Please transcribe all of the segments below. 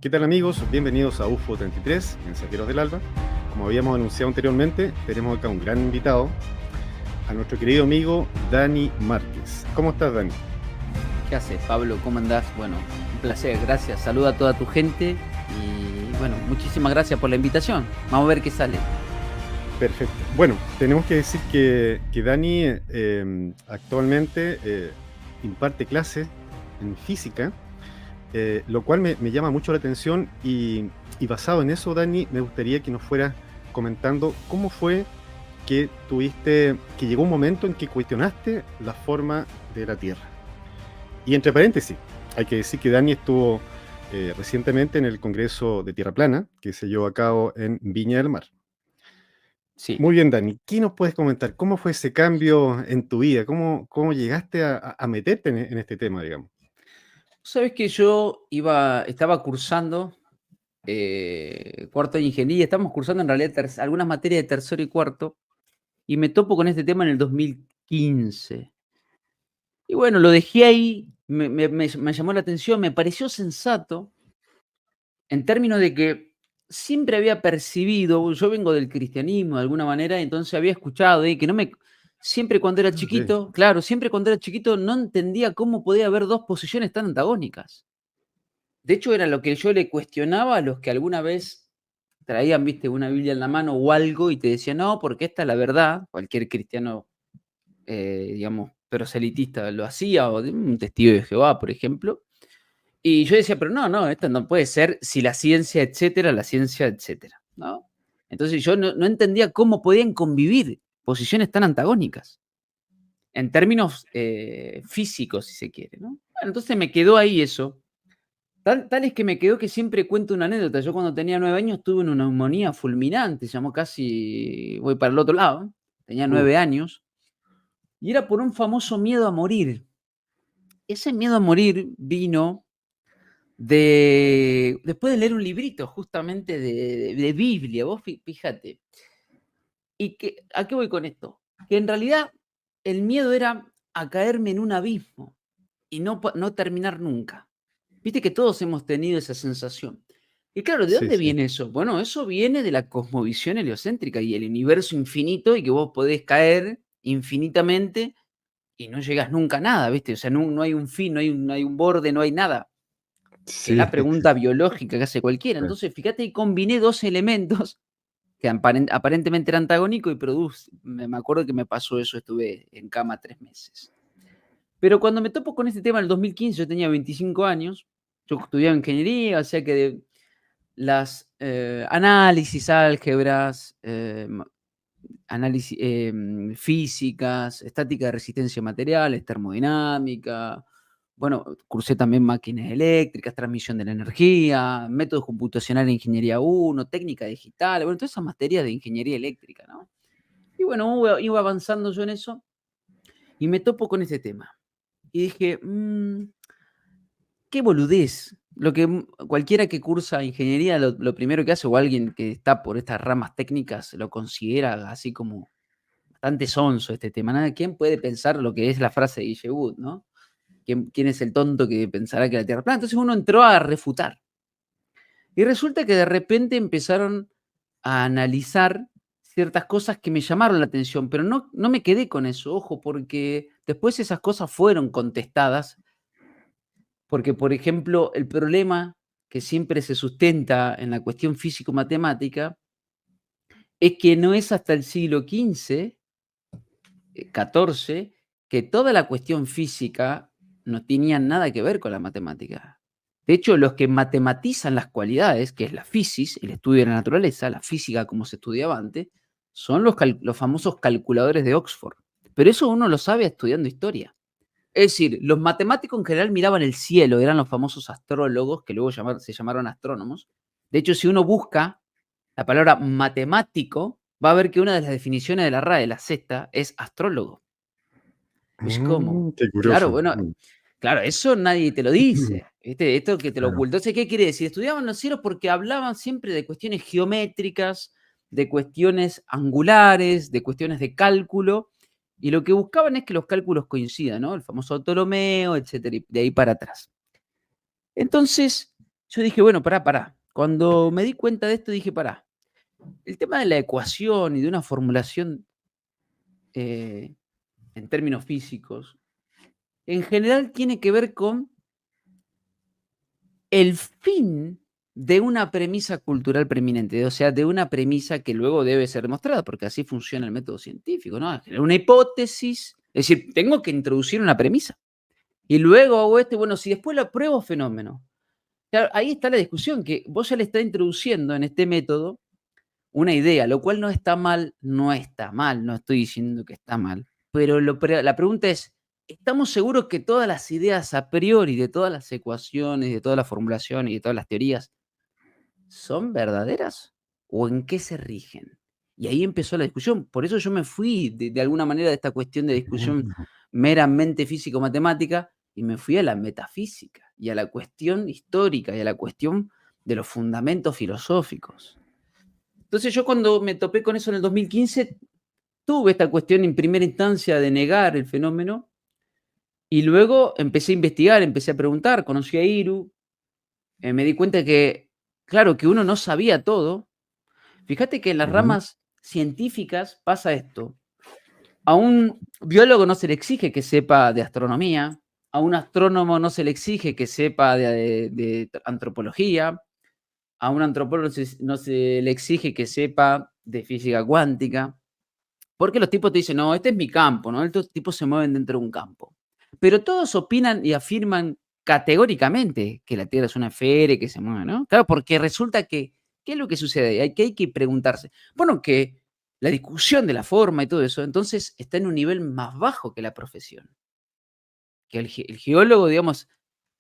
¿Qué tal amigos? Bienvenidos a UFO 33, Mensajeros del Alba. Como habíamos anunciado anteriormente, tenemos acá un gran invitado, a nuestro querido amigo Dani Márquez. ¿Cómo estás, Dani? ¿Qué haces, Pablo? ¿Cómo andás? Bueno, un placer, gracias. Saluda a toda tu gente y bueno, muchísimas gracias por la invitación. Vamos a ver qué sale. Perfecto. Bueno, tenemos que decir que Dani actualmente imparte clases en física, lo cual me llama mucho la atención y basado en eso, Dani, me gustaría que nos fueras comentando cómo fue que llegó un momento en que cuestionaste la forma de la Tierra. Y entre paréntesis, hay que decir que Dani estuvo recientemente en el Congreso de Tierra Plana, que se llevó a cabo en Viña del Mar. Sí. Muy bien, Dani, ¿qué nos puedes comentar? ¿Cómo fue ese cambio en tu vida? ¿Cómo llegaste a meterte en este tema, digamos? Sabes que yo estaba cursando cuarto de ingeniería, estamos cursando en realidad algunas materias de tercero y cuarto, y me topo con este tema en el 2015. Y bueno, lo dejé ahí, me llamó la atención, me pareció sensato. En términos de que siempre había percibido, yo vengo del cristianismo de alguna manera, entonces había escuchado que no me siempre cuando era Ah, ok. chiquito, claro, siempre cuando era chiquito no entendía cómo podía haber 2 posiciones tan antagónicas. De hecho, era lo que yo le cuestionaba a los que alguna vez traían, viste, una Biblia en la mano o algo y te decían: "No, porque esta es la verdad". Cualquier cristiano, digamos, proselitista lo hacía, o de un testigo de Jehová, por ejemplo. Y yo decía: "Pero no, no, esto no puede ser si la ciencia, etcétera, la ciencia, etcétera", ¿no? Entonces, yo no entendía cómo podían convivir posiciones tan antagónicas, en términos, físicos, si se quiere, ¿no? Bueno, entonces me quedó ahí eso. Tal es que me quedó que siempre cuento una anécdota. Yo cuando tenía 9 años tuve una neumonía fulminante, se llamó casi voy para el otro lado, tenía Uh, 9 años, y era por un famoso miedo a morir. Ese miedo a morir vino después de leer un librito justamente de Biblia, vos fíjate. ¿Y a qué voy con esto? Que en realidad el miedo era a caerme en un abismo y no terminar nunca. Viste que todos hemos tenido esa sensación. Y claro, ¿de sí, dónde sí. viene eso? Bueno, eso viene de la cosmovisión heliocéntrica y el universo infinito y que vos podés caer infinitamente y no llegas nunca a nada, ¿viste? O sea, no hay un fin, no hay un borde, no hay nada. Que es Sí, la pregunta biológica que hace cualquiera. claro. Entonces, fíjate, y combiné 2 elementos que aparentemente eran antagónicos y me acuerdo que me pasó eso, estuve en cama 3 meses. Pero cuando me topo con este tema en el 2015, yo tenía 25 años, yo estudiaba ingeniería, o sea que las, análisis, álgebras, físicas, estática de resistencia a materiales, termodinámica. Bueno, cursé también máquinas eléctricas, transmisión de la energía, métodos computacionales de ingeniería uno, técnica digital, bueno, todas esas materias de ingeniería eléctrica, ¿no? Y bueno, iba avanzando yo en eso y me topo con este tema. Y dije: qué boludez. Lo que cualquiera que cursa ingeniería, lo primero que hace, o alguien que está por estas ramas técnicas, lo considera así como bastante sonso este tema, ¿no? ¿Quién puede pensar lo que es la frase de Guille Wood, no? ¿Quién es el tonto que pensará que la Tierra es plana? Entonces uno entró a refutar. Y resulta que de repente empezaron a analizar ciertas cosas que me llamaron la atención, pero no me quedé con eso, ojo, porque después esas cosas fueron contestadas, porque, por ejemplo, el problema que siempre se sustenta en la cuestión físico-matemática es que no es hasta el siglo XV 14, que toda la cuestión física no tenía nada que ver con la matemática. De hecho, los que matematizan las cualidades, que es la fisis, el estudio de la naturaleza, la física como se estudiaba antes, son los famosos calculadores de Oxford. Pero eso uno lo sabe estudiando historia. Es decir, los matemáticos en general miraban el cielo, eran los famosos astrólogos, que luego se llamaron astrónomos. De hecho, si uno busca la palabra matemático, va a ver que una de las definiciones de la RAE, la sexta, es astrólogo. Es como, Qué claro, curioso. bueno, claro, eso nadie te lo dice, ¿viste? Esto que te lo Claro. ocultó. Entonces, ¿qué quiere decir? Estudiaban los cielos porque hablaban siempre de cuestiones geométricas, de cuestiones angulares, de cuestiones de cálculo, y lo que buscaban es que los cálculos coincidan, ¿no? El famoso Ptolomeo, etcétera, y de ahí para atrás. Entonces, yo dije, bueno, pará. Cuando me di cuenta de esto, dije, pará. El tema de la ecuación y de una formulación eh, en términos físicos, en general tiene que ver con el fin de una premisa cultural preeminente, o sea, de una premisa que luego debe ser demostrada, porque así funciona el método científico, ¿no? Generar una hipótesis, es decir, tengo que introducir una premisa y luego hago bueno, si después lo pruebo, fenómeno. Claro, ahí está la discusión, que vos ya le estás introduciendo en este método una idea, lo cual no está mal, no está mal, no estoy diciendo que está mal, pero la pregunta es, ¿estamos seguros que todas las ideas a priori de todas las ecuaciones, de todas las formulaciones y de todas las teorías son verdaderas? ¿O en qué se rigen? Y ahí empezó la discusión. Por eso yo me fui de alguna manera de esta cuestión de discusión Mm. meramente físico-matemática y me fui a la metafísica y a la cuestión histórica y a la cuestión de los fundamentos filosóficos. Entonces yo cuando me topé con eso en el 2015, tuve esta cuestión en primera instancia de negar el fenómeno y luego empecé a investigar, empecé a preguntar, conocí a Iru, me di cuenta que, claro, que uno no sabía todo. Fíjate que en las Ujú. ramas científicas pasa esto. A un biólogo no se le exige que sepa de astronomía, a un astrónomo no se le exige que sepa de antropología, a un antropólogo no se le exige que sepa de física cuántica. Porque los tipos te dicen, no, este es mi campo, ¿no? Estos tipos se mueven dentro de un campo. Pero todos opinan y afirman categóricamente que la Tierra es una esfera y que se mueve, ¿no? Claro, porque resulta que, ¿qué es lo que sucede ahí? Hay que preguntarse. Bueno, que la discusión de la forma y todo eso, entonces está en un nivel más bajo que la profesión. Que el geólogo, digamos,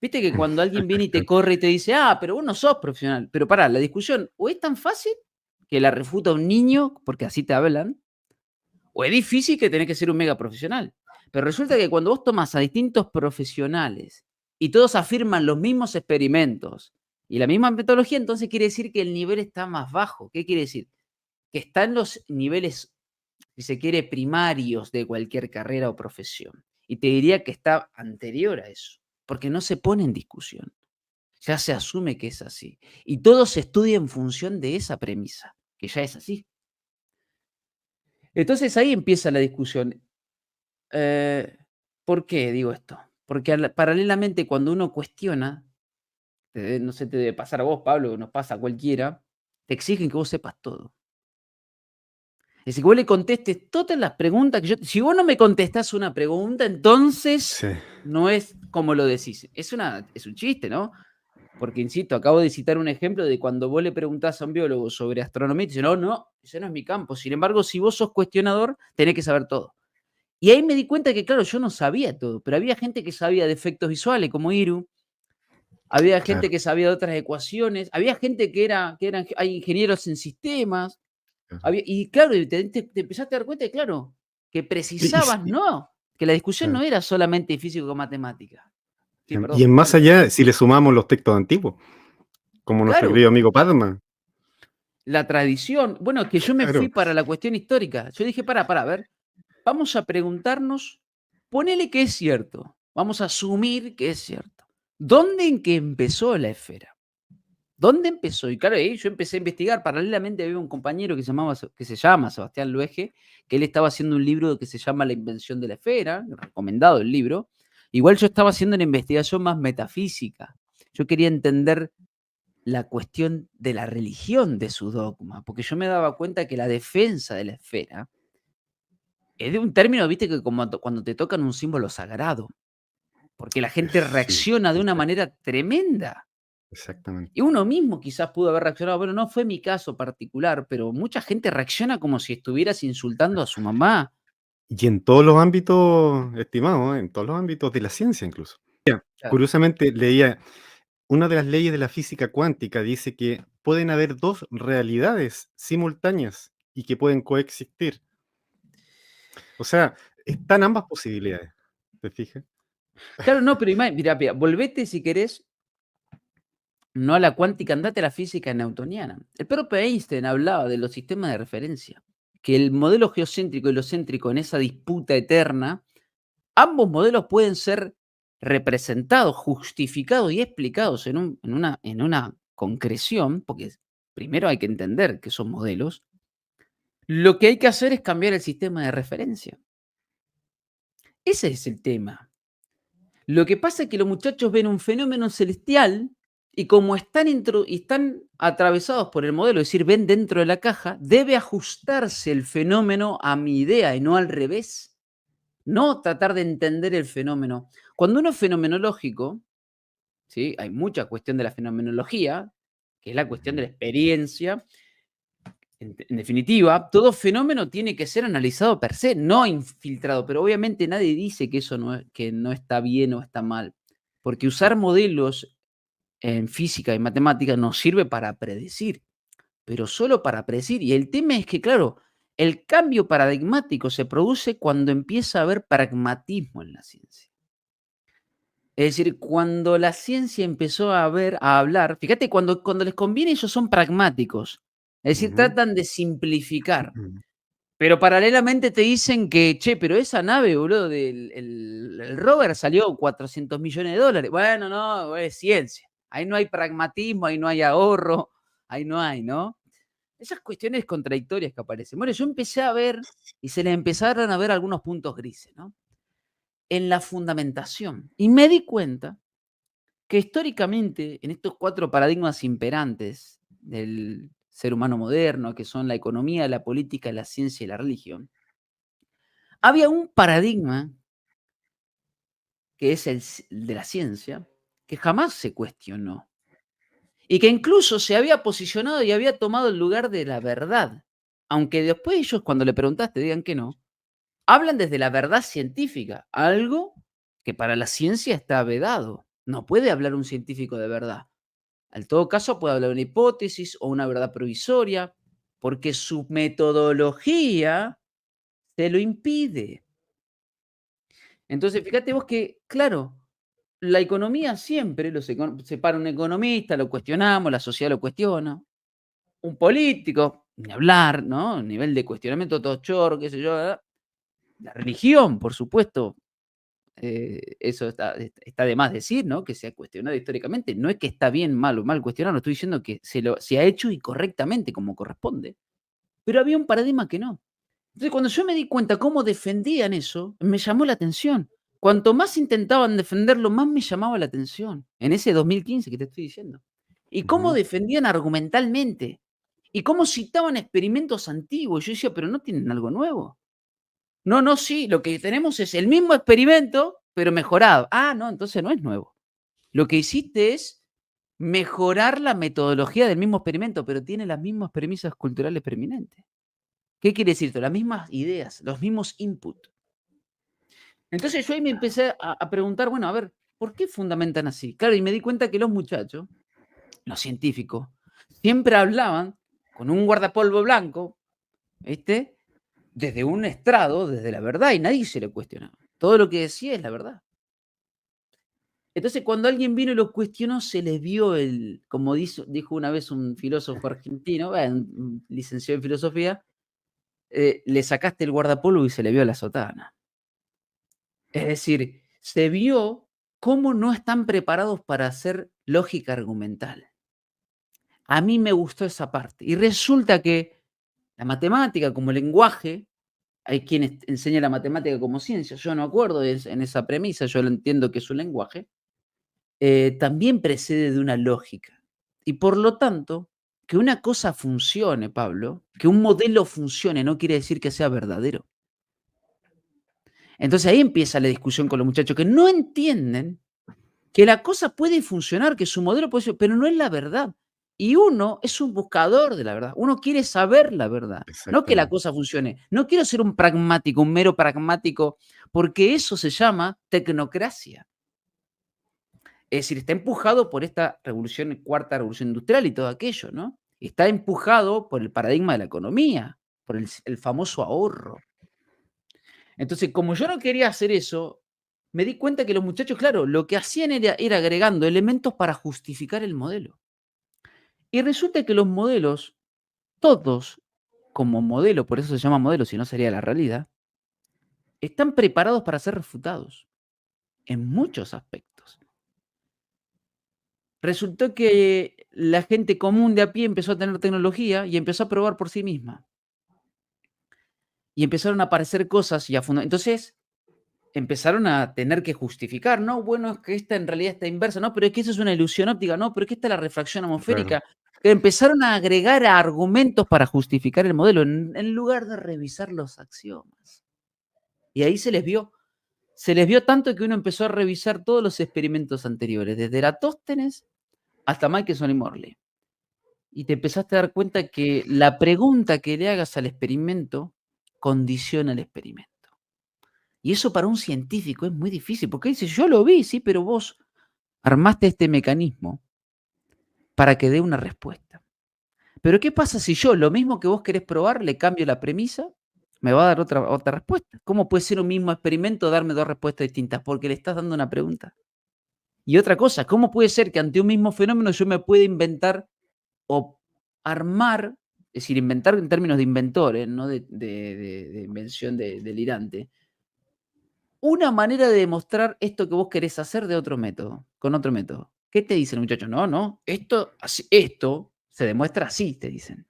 viste que cuando alguien viene y te corre y te dice, pero vos no sos profesional. Pero pará, la discusión o es tan fácil que la refuta un niño, porque así te hablan, o es difícil que tenés que ser un mega profesional. Pero resulta que cuando vos tomas a distintos profesionales y todos afirman los mismos experimentos y la misma metodología, entonces quiere decir que el nivel está más bajo. ¿Qué quiere decir? Que está en los niveles, si se quiere, primarios de cualquier carrera o profesión. Y te diría que está anterior a eso, porque no se pone en discusión. Ya se asume que es así. Y todo se estudia en función de esa premisa, que ya es así. Entonces ahí empieza la discusión. Eh, ¿Por qué digo esto? Porque paralelamente cuando uno cuestiona, no sé, te debe pasar a vos, Pablo, nos pasa a cualquiera, te exigen que vos sepas todo. Es decir, que vos le contestes todas las preguntas que yo. Si vos no me contestás una pregunta, entonces Sí. no es como lo decís. Es un chiste, ¿no? Porque, insisto, acabo de citar un ejemplo de cuando vos le preguntás a un biólogo sobre astronomía y te dice, no, ese no es mi campo. Sin embargo, si vos sos cuestionador, tenés que saber todo. Y ahí me di cuenta que, claro, yo no sabía todo, pero había gente que sabía de efectos visuales, como Iru, había Claro, gente que sabía de otras ecuaciones, había gente que eran hay ingenieros en sistemas, claro. y claro, y te empezaste a dar cuenta, claro, que Y, precisabas, no, que la discusión no claro. era solamente físico-matemática. Sí, Y perdón. en más allá, si le sumamos los textos antiguos, como nuestro Claro, querido amigo Padma. la tradición, bueno, que yo me fui Claro, para la cuestión histórica. Yo dije, para, a ver, vamos a preguntarnos, ponele que es cierto, vamos a asumir que es cierto. ¿Dónde en que empezó la esfera? ¿Dónde empezó? Y claro, ahí yo empecé a investigar. Paralelamente había un compañero que se llama Sebastián Luege, que él estaba haciendo un libro que se llama La invención de la esfera, recomendado el libro. Igual yo estaba haciendo una investigación más metafísica. Yo quería entender la cuestión de la religión de su dogma, porque yo me daba cuenta que la defensa de la esfera es de un término, viste, que como cuando te tocan un símbolo sagrado, porque la gente sí, reacciona de una manera tremenda. exactamente. Y uno mismo quizás pudo haber reaccionado, bueno, no fue mi caso particular, pero mucha gente reacciona como si estuvieras insultando a su mamá. Y en todos los ámbitos, estimado, en todos los ámbitos de la ciencia incluso. Claro. Curiosamente, leía, una de las leyes de la física cuántica dice que pueden haber dos realidades simultáneas y que pueden coexistir. O sea, están ambas posibilidades, ¿te fijas? Claro, no, pero mira, volvete si querés, no a la cuántica, andate a la física newtoniana. El propio Einstein hablaba de los sistemas de referencia, que el modelo geocéntrico y helocéntrico en esa disputa eterna, ambos modelos pueden ser representados, justificados y explicados en una concreción, porque primero hay que entender que son modelos, lo que hay que hacer es cambiar el sistema de referencia. Ese es el tema. Lo que pasa es que los muchachos ven un fenómeno celestial y como están atravesados por el modelo, es decir, ven dentro de la caja, debe ajustarse el fenómeno a mi idea y no al revés. No tratar de entender el fenómeno. Cuando uno es fenomenológico, ¿sí? Hay mucha cuestión de la fenomenología, que es la cuestión de la experiencia. En definitiva, todo fenómeno tiene que ser analizado per se, no infiltrado, pero obviamente nadie dice que eso que no está bien o está mal, porque usar modelos en física y matemática nos sirve para predecir, pero solo para predecir. Y el tema es que, claro, el cambio paradigmático se produce cuando empieza a haber pragmatismo en la ciencia. Es decir, cuando la ciencia empezó a hablar, fíjate, cuando les conviene ellos son pragmáticos, es decir, Ujú. tratan de simplificar. Pero paralelamente te dicen que, che, pero esa nave, boludo, el rover salió $400 millones. Bueno, no, es ciencia. Ahí no hay pragmatismo, ahí no hay ahorro, ahí no hay, ¿no? Esas cuestiones contradictorias que aparecen. Bueno, yo empecé a ver y se le empezaron a ver algunos puntos grises, ¿no? En la fundamentación. Y me di cuenta que históricamente, en estos 4 paradigmas imperantes del ser humano moderno, que son la economía, la política, la ciencia y la religión, había un paradigma, que es el de la ciencia, que jamás se cuestionó, y que incluso se había posicionado y había tomado el lugar de la verdad, aunque después ellos cuando le preguntaste digan que no, hablan desde la verdad científica, algo que para la ciencia está vedado. No puede hablar un científico de verdad. En todo caso, puede hablar de una hipótesis o una verdad provisoria, porque su metodología te lo impide. Entonces, fíjate vos que, claro, la economía siempre se para un economista, lo cuestionamos, la sociedad lo cuestiona, un político, ni hablar, ¿no? Nivel de cuestionamiento todo chorro, qué sé yo, la religión, por supuesto, eso está de más decir, ¿no? Que se ha cuestionado históricamente. No es que está bien, mal o mal cuestionarlo, estoy diciendo que se ha hecho y correctamente como corresponde. Pero había un paradigma que no. Entonces, cuando yo me di cuenta cómo defendían eso, me llamó la atención. Cuanto más intentaban defenderlo, más me llamaba la atención. En ese 2015 que te estoy diciendo. Y cómo Ujú. defendían argumentalmente. Y cómo citaban experimentos antiguos. Yo decía, pero no tienen algo nuevo. No, no, sí, lo que tenemos es el mismo experimento, pero mejorado. Ah, no, entonces no es nuevo. Lo que hiciste es mejorar la metodología del mismo experimento, pero tiene las mismas premisas culturales preeminentes. ¿Qué quiere decir esto? Las mismas ideas, los mismos input. Entonces yo ahí me empecé a preguntar, bueno, a ver, ¿por qué fundamentan así? Claro, y me di cuenta que los muchachos, los científicos, siempre hablaban con un guardapolvo blanco, ¿viste? Desde un estrado, desde la verdad, y nadie se le cuestionaba. Todo lo que decía es la verdad. Entonces, cuando alguien vino y lo cuestionó, se les vio como dijo una vez un filósofo argentino, un licenciado en filosofía, le sacaste el guardapolvo y se le vio la sotana. Es decir, se vio cómo no están preparados para hacer lógica argumental. A mí me gustó esa parte. Y resulta que la matemática como lenguaje, hay quienes enseñan la matemática como ciencia, yo no acuerdo en esa premisa, yo lo entiendo que es un lenguaje, también precede de una lógica. Y por lo tanto, que una cosa funcione, Pablo, que un modelo funcione, no quiere decir que sea verdadero. Entonces ahí empieza la discusión con los muchachos que no entienden que la cosa puede funcionar, que su modelo puede ser, pero no es la verdad. Y uno es un buscador de la verdad. Uno quiere saber la verdad, no que la Exactamente. cosa funcione. No quiero ser un pragmático, un mero pragmático, porque eso se llama tecnocracia. Es decir, está empujado por esta revolución, cuarta revolución industrial y todo aquello, ¿no? Está empujado por el paradigma de la economía, por el famoso ahorro. Entonces, como yo no quería hacer eso, me di cuenta que los muchachos, claro, lo que hacían era agregando elementos para justificar el modelo. Y resulta que los modelos, todos como modelo, por eso se llama modelo, si no sería la realidad, están preparados para ser refutados. en muchos aspectos. Resultó que la gente común de a pie empezó a tener tecnología y empezó a probar por sí misma. Y empezaron a aparecer cosas y a entonces empezaron a tener que justificar, no, bueno, es que esta en realidad está inversa, no, pero es que eso es una ilusión óptica, no, pero es que esta es la refracción Claro, atmosférica. Que empezaron a agregar argumentos para justificar el modelo en lugar de revisar los axiomas. Y ahí se les vio tanto que uno empezó a revisar todos los experimentos anteriores, desde Eratóstenes hasta Michelson y Morley. Y te empezaste a dar cuenta que la pregunta que le hagas al experimento condiciona el experimento. Y eso para un científico es muy difícil, porque dice, yo lo vi, sí, pero vos armaste este mecanismo para que dé una respuesta. Pero ¿qué pasa si yo, lo mismo que vos querés probar, le cambio la premisa? Me va a dar otra respuesta. ¿Cómo puede ser un mismo experimento darme dos respuestas distintas? Porque le estás dando una pregunta. Y otra cosa, ¿cómo puede ser que ante un mismo fenómeno yo me pueda inventar o armar, es decir, inventar en términos de inventores, no de invención delirante, una manera de demostrar esto que vos querés hacer de otro método, con otro método? ¿Qué te dicen, muchachos? No, no, esto se demuestra así, te dicen.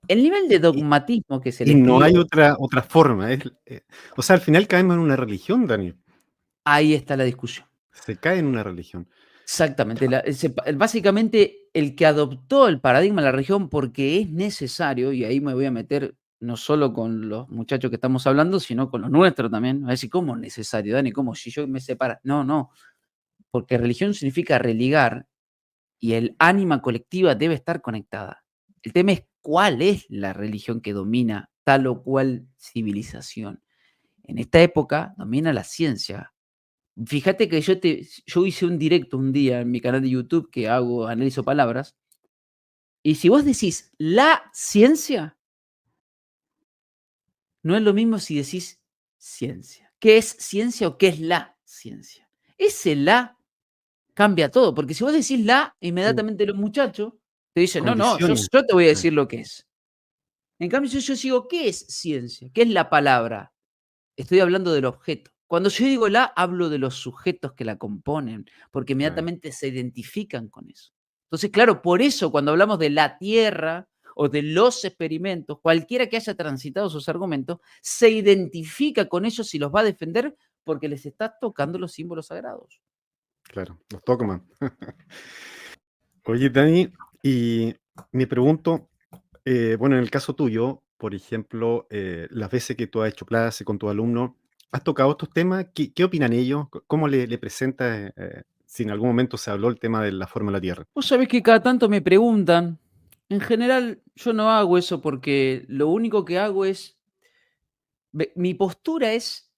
El nivel de y dogmatismo que se y les no hay crió, otra forma, o sea, al final caemos en una religión, Daniel, ahí está la discusión. se cae en una religión. Exactamente. Básicamente, el que adoptó el paradigma de la religión porque es necesario, y ahí me voy a meter no solo con los muchachos que estamos hablando, sino con los nuestros también. Va a decir, ¿cómo es necesario, Dani? ¿Cómo si yo me separa? No, no, porque religión significa religar y el ánima colectiva debe estar conectada. El tema es cuál es la religión que domina tal o cual civilización. En esta época domina la ciencia. Fíjate que yo hice un directo un día en mi canal de YouTube que analizo palabras, y si vos decís la ciencia, no es lo mismo si decís ciencia. ¿Qué es ciencia o qué es la ciencia? Ese la cambia todo, porque si vos decís la, Mm, inmediatamente los muchachos te dicen: "No, no, yo condiciona. yo te voy a Sí, decir lo que es". En cambio, si yo sigo, ¿qué es ciencia? ¿Qué es la palabra? Estoy hablando del objeto. Cuando yo digo la, hablo de los sujetos que la componen, porque claro. inmediatamente se identifican con eso. Entonces, claro, por eso cuando hablamos de la Tierra o de los experimentos, cualquiera que haya transitado sus argumentos, se identifica con ellos y los va a defender porque les está tocando los símbolos sagrados. Claro, los dogmas. Oye, Dani, y me pregunto, bueno, en el caso tuyo, por ejemplo, las veces que tú has hecho clase con tus alumnos, ¿has tocado estos temas? ¿Qué opinan ellos? ¿Cómo le presentas, si en algún momento se habló el tema de la forma de la Tierra? Vos sabés que cada tanto me preguntan. En general, yo no hago eso porque lo único que hago es, mi postura es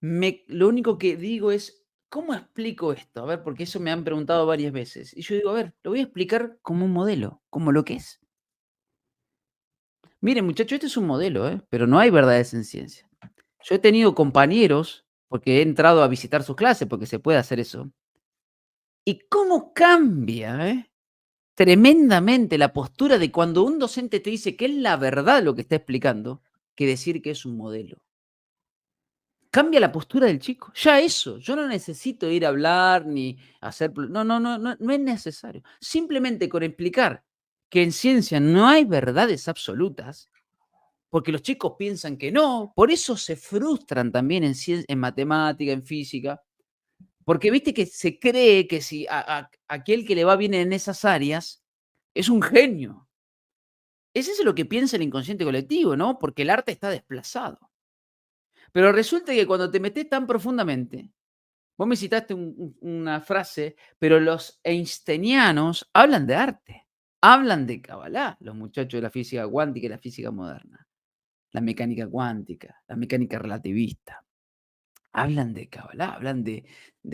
lo único que digo es, ¿cómo explico esto? A ver, porque eso me han preguntado varias veces. Y yo digo, a ver, lo voy a explicar como un modelo, como lo que es. Miren, muchachos, este es un modelo, ¿eh? Pero no hay verdades en ciencia. Yo he tenido compañeros, porque he entrado a visitar sus clases, porque se puede hacer eso. ¿Y cómo cambia, tremendamente la postura de cuando un docente te dice que es la verdad lo que está explicando, que decir que es un modelo? Cambia la postura del chico. Ya eso, yo no necesito ir a hablar ni hacer no, no, no, no, no es necesario. Simplemente con explicar que en ciencia no hay verdades absolutas, porque los chicos piensan que no, por eso se frustran también en matemática, en física, porque viste que se cree que si aquel que le va bien en esas áreas es un genio. Es eso lo que piensa el inconsciente colectivo, ¿no? Porque el arte está desplazado. Pero resulta que cuando te metes tan profundamente, vos me citaste una frase, pero los einsteinianos hablan de arte, hablan de Kabbalah, los muchachos de la física cuántica y la física moderna, la mecánica cuántica, la mecánica relativista. Hablan de Kabbalah, hablan de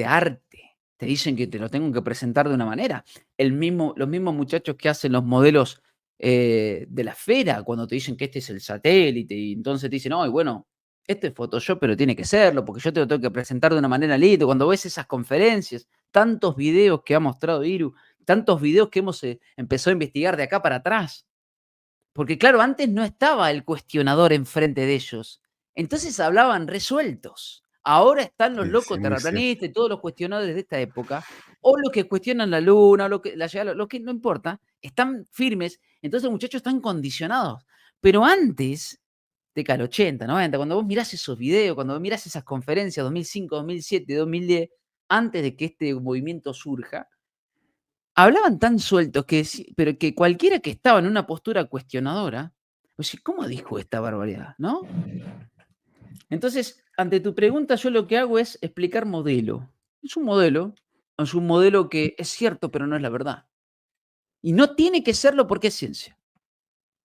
arte. Te dicen que te lo tengo que presentar de una manera. Los mismos muchachos que hacen los modelos de la esfera, cuando te dicen que este es el satélite, y entonces te dicen, no, y bueno, este es Photoshop, pero tiene que serlo, porque yo te lo tengo que presentar de una manera linda. Cuando ves esas conferencias, tantos videos que ha mostrado Iru, tantos videos que hemos empezado a investigar de acá para atrás, porque claro, antes no estaba el cuestionador enfrente de ellos. Entonces hablaban resueltos, Ahora están los Sí, sí, locos muy cierto. terraplanistas y todos los cuestionadores de esta época, o los que cuestionan la luna, o lo que, la llegada, lo que no importa, están firmes, entonces los muchachos están condicionados. Pero antes, década del 80, 90, cuando vos mirás esos videos, cuando vos mirás esas conferencias 2005, 2007, 2010, antes de que este movimiento surja, hablaban tan sueltos que pero que cualquiera que estaba en una postura cuestionadora, pues, ¿cómo dijo esta barbaridad? ¿No? Entonces, ante tu pregunta, yo lo que hago es explicar modelo. Es un modelo que es cierto, pero no es la verdad. Y no tiene que serlo porque es ciencia.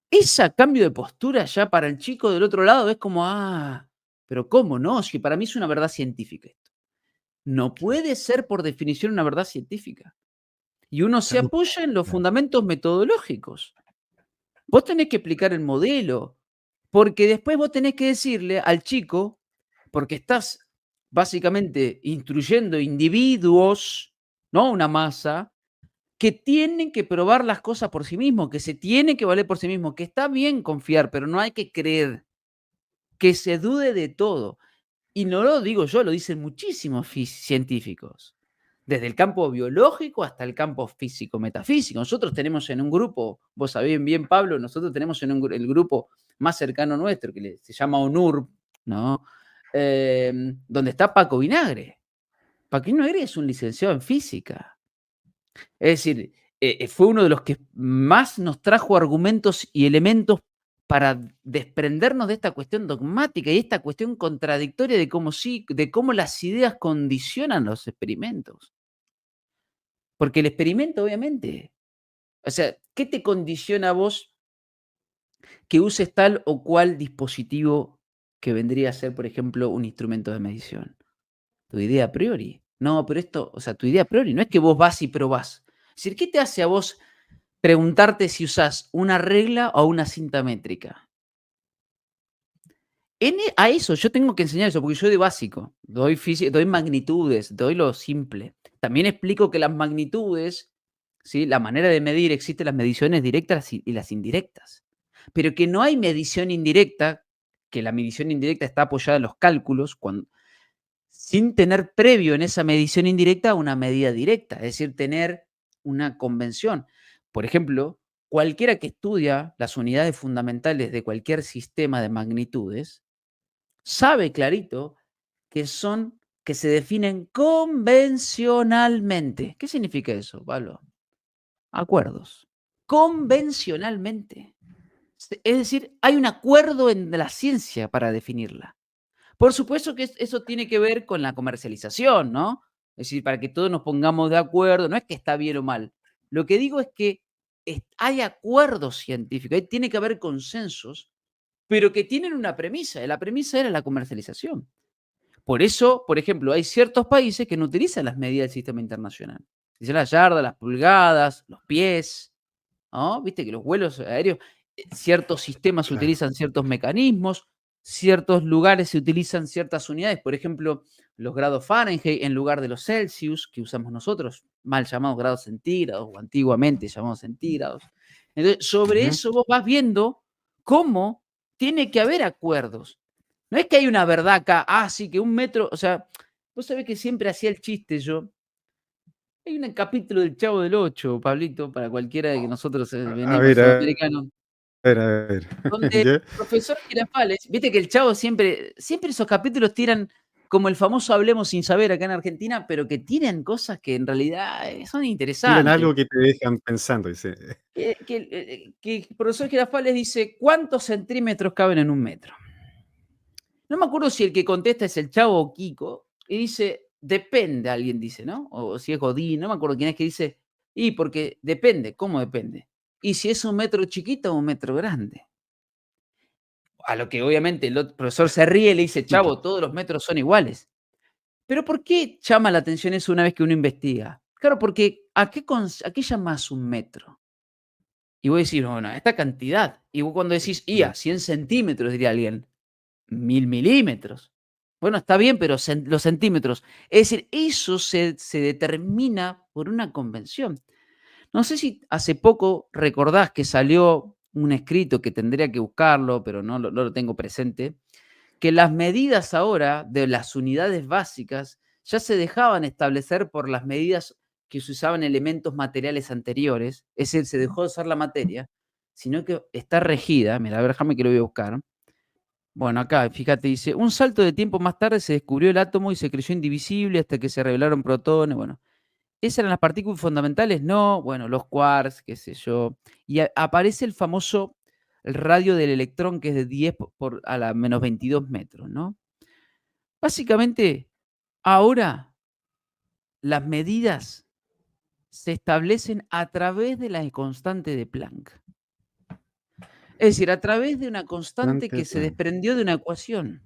Ese cambio de postura ya para el chico del otro lado es como, pero ¿cómo no? Si para mí es una verdad científica esto. No Claro, puede ser por definición una verdad científica. Y uno se claro, apoya en los claro, fundamentos metodológicos. Vos tenés que explicar el modelo, porque después vos tenés que decirle al chico, porque estás básicamente instruyendo individuos, no una masa, que tienen que probar las cosas por sí mismos, que se tienen que valer por sí mismos, que está bien confiar, pero no hay que creer, que se dude de todo. Y no lo digo yo, lo dicen muchísimos científicos, desde el campo biológico hasta el campo físico, metafísico. Nosotros tenemos en un grupo, vos sabés bien, Pablo, nosotros tenemos en el grupo más cercano nuestro, que se llama ONUR, ¿no? Donde está Paco Vinagre. Paco Vinagre es un licenciado en física. Es decir, fue uno de los que más nos trajo argumentos y elementos para desprendernos de esta cuestión dogmática y esta cuestión contradictoria de cómo sí, de cómo las ideas condicionan los experimentos. Porque el experimento, obviamente, o sea, ¿qué te condiciona a vos que uses tal o cual dispositivo que vendría a ser, por ejemplo, un instrumento de medición? Tu idea a priori. No, pero esto, o sea, tu idea a priori no es que vos vas y probás. Es decir, ¿qué te hace a vos preguntarte si usás una regla o una cinta métrica? A eso yo tengo que enseñar eso, porque yo doy básico, doy magnitudes, doy lo simple. También explico que las magnitudes, ¿sí? La manera de medir, existen las mediciones directas y las indirectas, pero que no hay medición indirecta, que la medición indirecta está apoyada en los cálculos, sin tener previo en esa medición indirecta una medida directa, es decir, tener una convención. Por ejemplo, cualquiera que estudia las unidades fundamentales de cualquier sistema de magnitudes, sabe clarito que se definen convencionalmente. ¿Qué significa eso, Pablo? Acuerdos. Convencionalmente. Es decir, hay un acuerdo en la ciencia para definirla. Por supuesto que eso tiene que ver con la comercialización, ¿no? Es decir, para que todos nos pongamos de acuerdo, no es que está bien o mal. Lo que digo es que hay acuerdos científicos, tiene que haber consensos, pero que tienen una premisa, y la premisa era la comercialización. Por eso, por ejemplo, hay ciertos países que no utilizan las medidas del sistema internacional. Dicen las yardas, las pulgadas, los pies, ¿no? Viste que los vuelos aéreos, ciertos sistemas claro. utilizan ciertos mecanismos, ciertos lugares se utilizan ciertas unidades, por ejemplo, los grados Fahrenheit en lugar de los Celsius que usamos nosotros, mal llamados grados centígrados o antiguamente llamados centígrados. Entonces, sobre Ujú. eso vos vas viendo cómo tiene que haber acuerdos. No es que hay una verdad acá, sí, que un metro, o sea, vos sabés que siempre hacía el chiste yo. Hay un capítulo del Chavo del Ocho, Pablito, para cualquiera de que nosotros A venimos, ver, a sudamericanos, ver, a ver. donde el ¿Ya? profesor Girafales, viste que el Chavo siempre esos capítulos tiran como el famoso Hablemos sin saber acá en Argentina, pero que tienen cosas que en realidad son Tienen interesantes. algo que te dejan pensando, dice. Que el profesor Girafales dice: "¿Cuántos centímetros caben en un metro?". No me acuerdo si el que contesta es el Chavo o Kiko, y dice: "Depende", alguien dice, ¿no? O si es Godín, no me acuerdo quién es que dice: "Y porque depende". ¿Cómo depende? Y si es un metro chiquito o un metro grande. A lo que obviamente el otro profesor se ríe y le dice: Sí, po. "Chavo, todos los metros son iguales". Pero ¿por qué llama la atención eso una vez que uno investiga? Claro, porque ¿a qué llamas un metro? Y vos decís: "Bueno, a esta cantidad". Y vos cuando decís: "A 100 centímetros", diría alguien. 1000 milímetros. Bueno, está bien, pero los centímetros. Es decir, eso se determina por una convención. No sé si hace poco recordás que salió un escrito que tendría que buscarlo, pero no lo tengo presente, que las medidas ahora de las unidades básicas ya se dejaban establecer por las medidas que se usaban elementos materiales anteriores, es decir, se dejó de usar la materia, sino que está regida, mira, a ver, déjame que lo voy a buscar. Bueno, acá, fíjate, dice, un salto de tiempo más tarde se descubrió el átomo y se creyó indivisible hasta que se revelaron protones, bueno. ¿Esas eran las partículas fundamentales? No, bueno, los quarks, qué sé yo. Y aparece el famoso el radio del electrón, que es de 10 a la menos 22 metros, ¿no? Básicamente, ahora las medidas se establecen a través de la constante de Planck. Es decir, a través de una constante que se desprendió de una ecuación.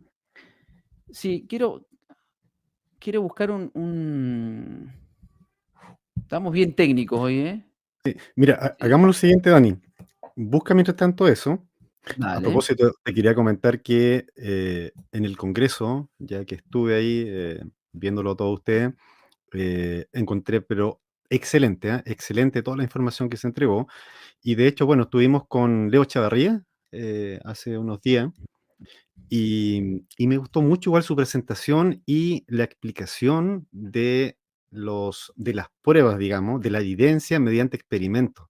Sí, quiero buscar Estamos bien técnicos hoy, ¿eh? Sí. Mira, hagamos lo siguiente, Dani. Busca mientras tanto eso. A Dale. propósito, te quería comentar que en el Congreso, ya que estuve ahí viéndolo todo ustedes, encontré, pero excelente, excelente toda la información que se entregó. Y de hecho, bueno, estuvimos con Leo Chavarría hace unos días y me gustó mucho igual su presentación y la explicación de las pruebas, digamos, de la evidencia mediante experimentos.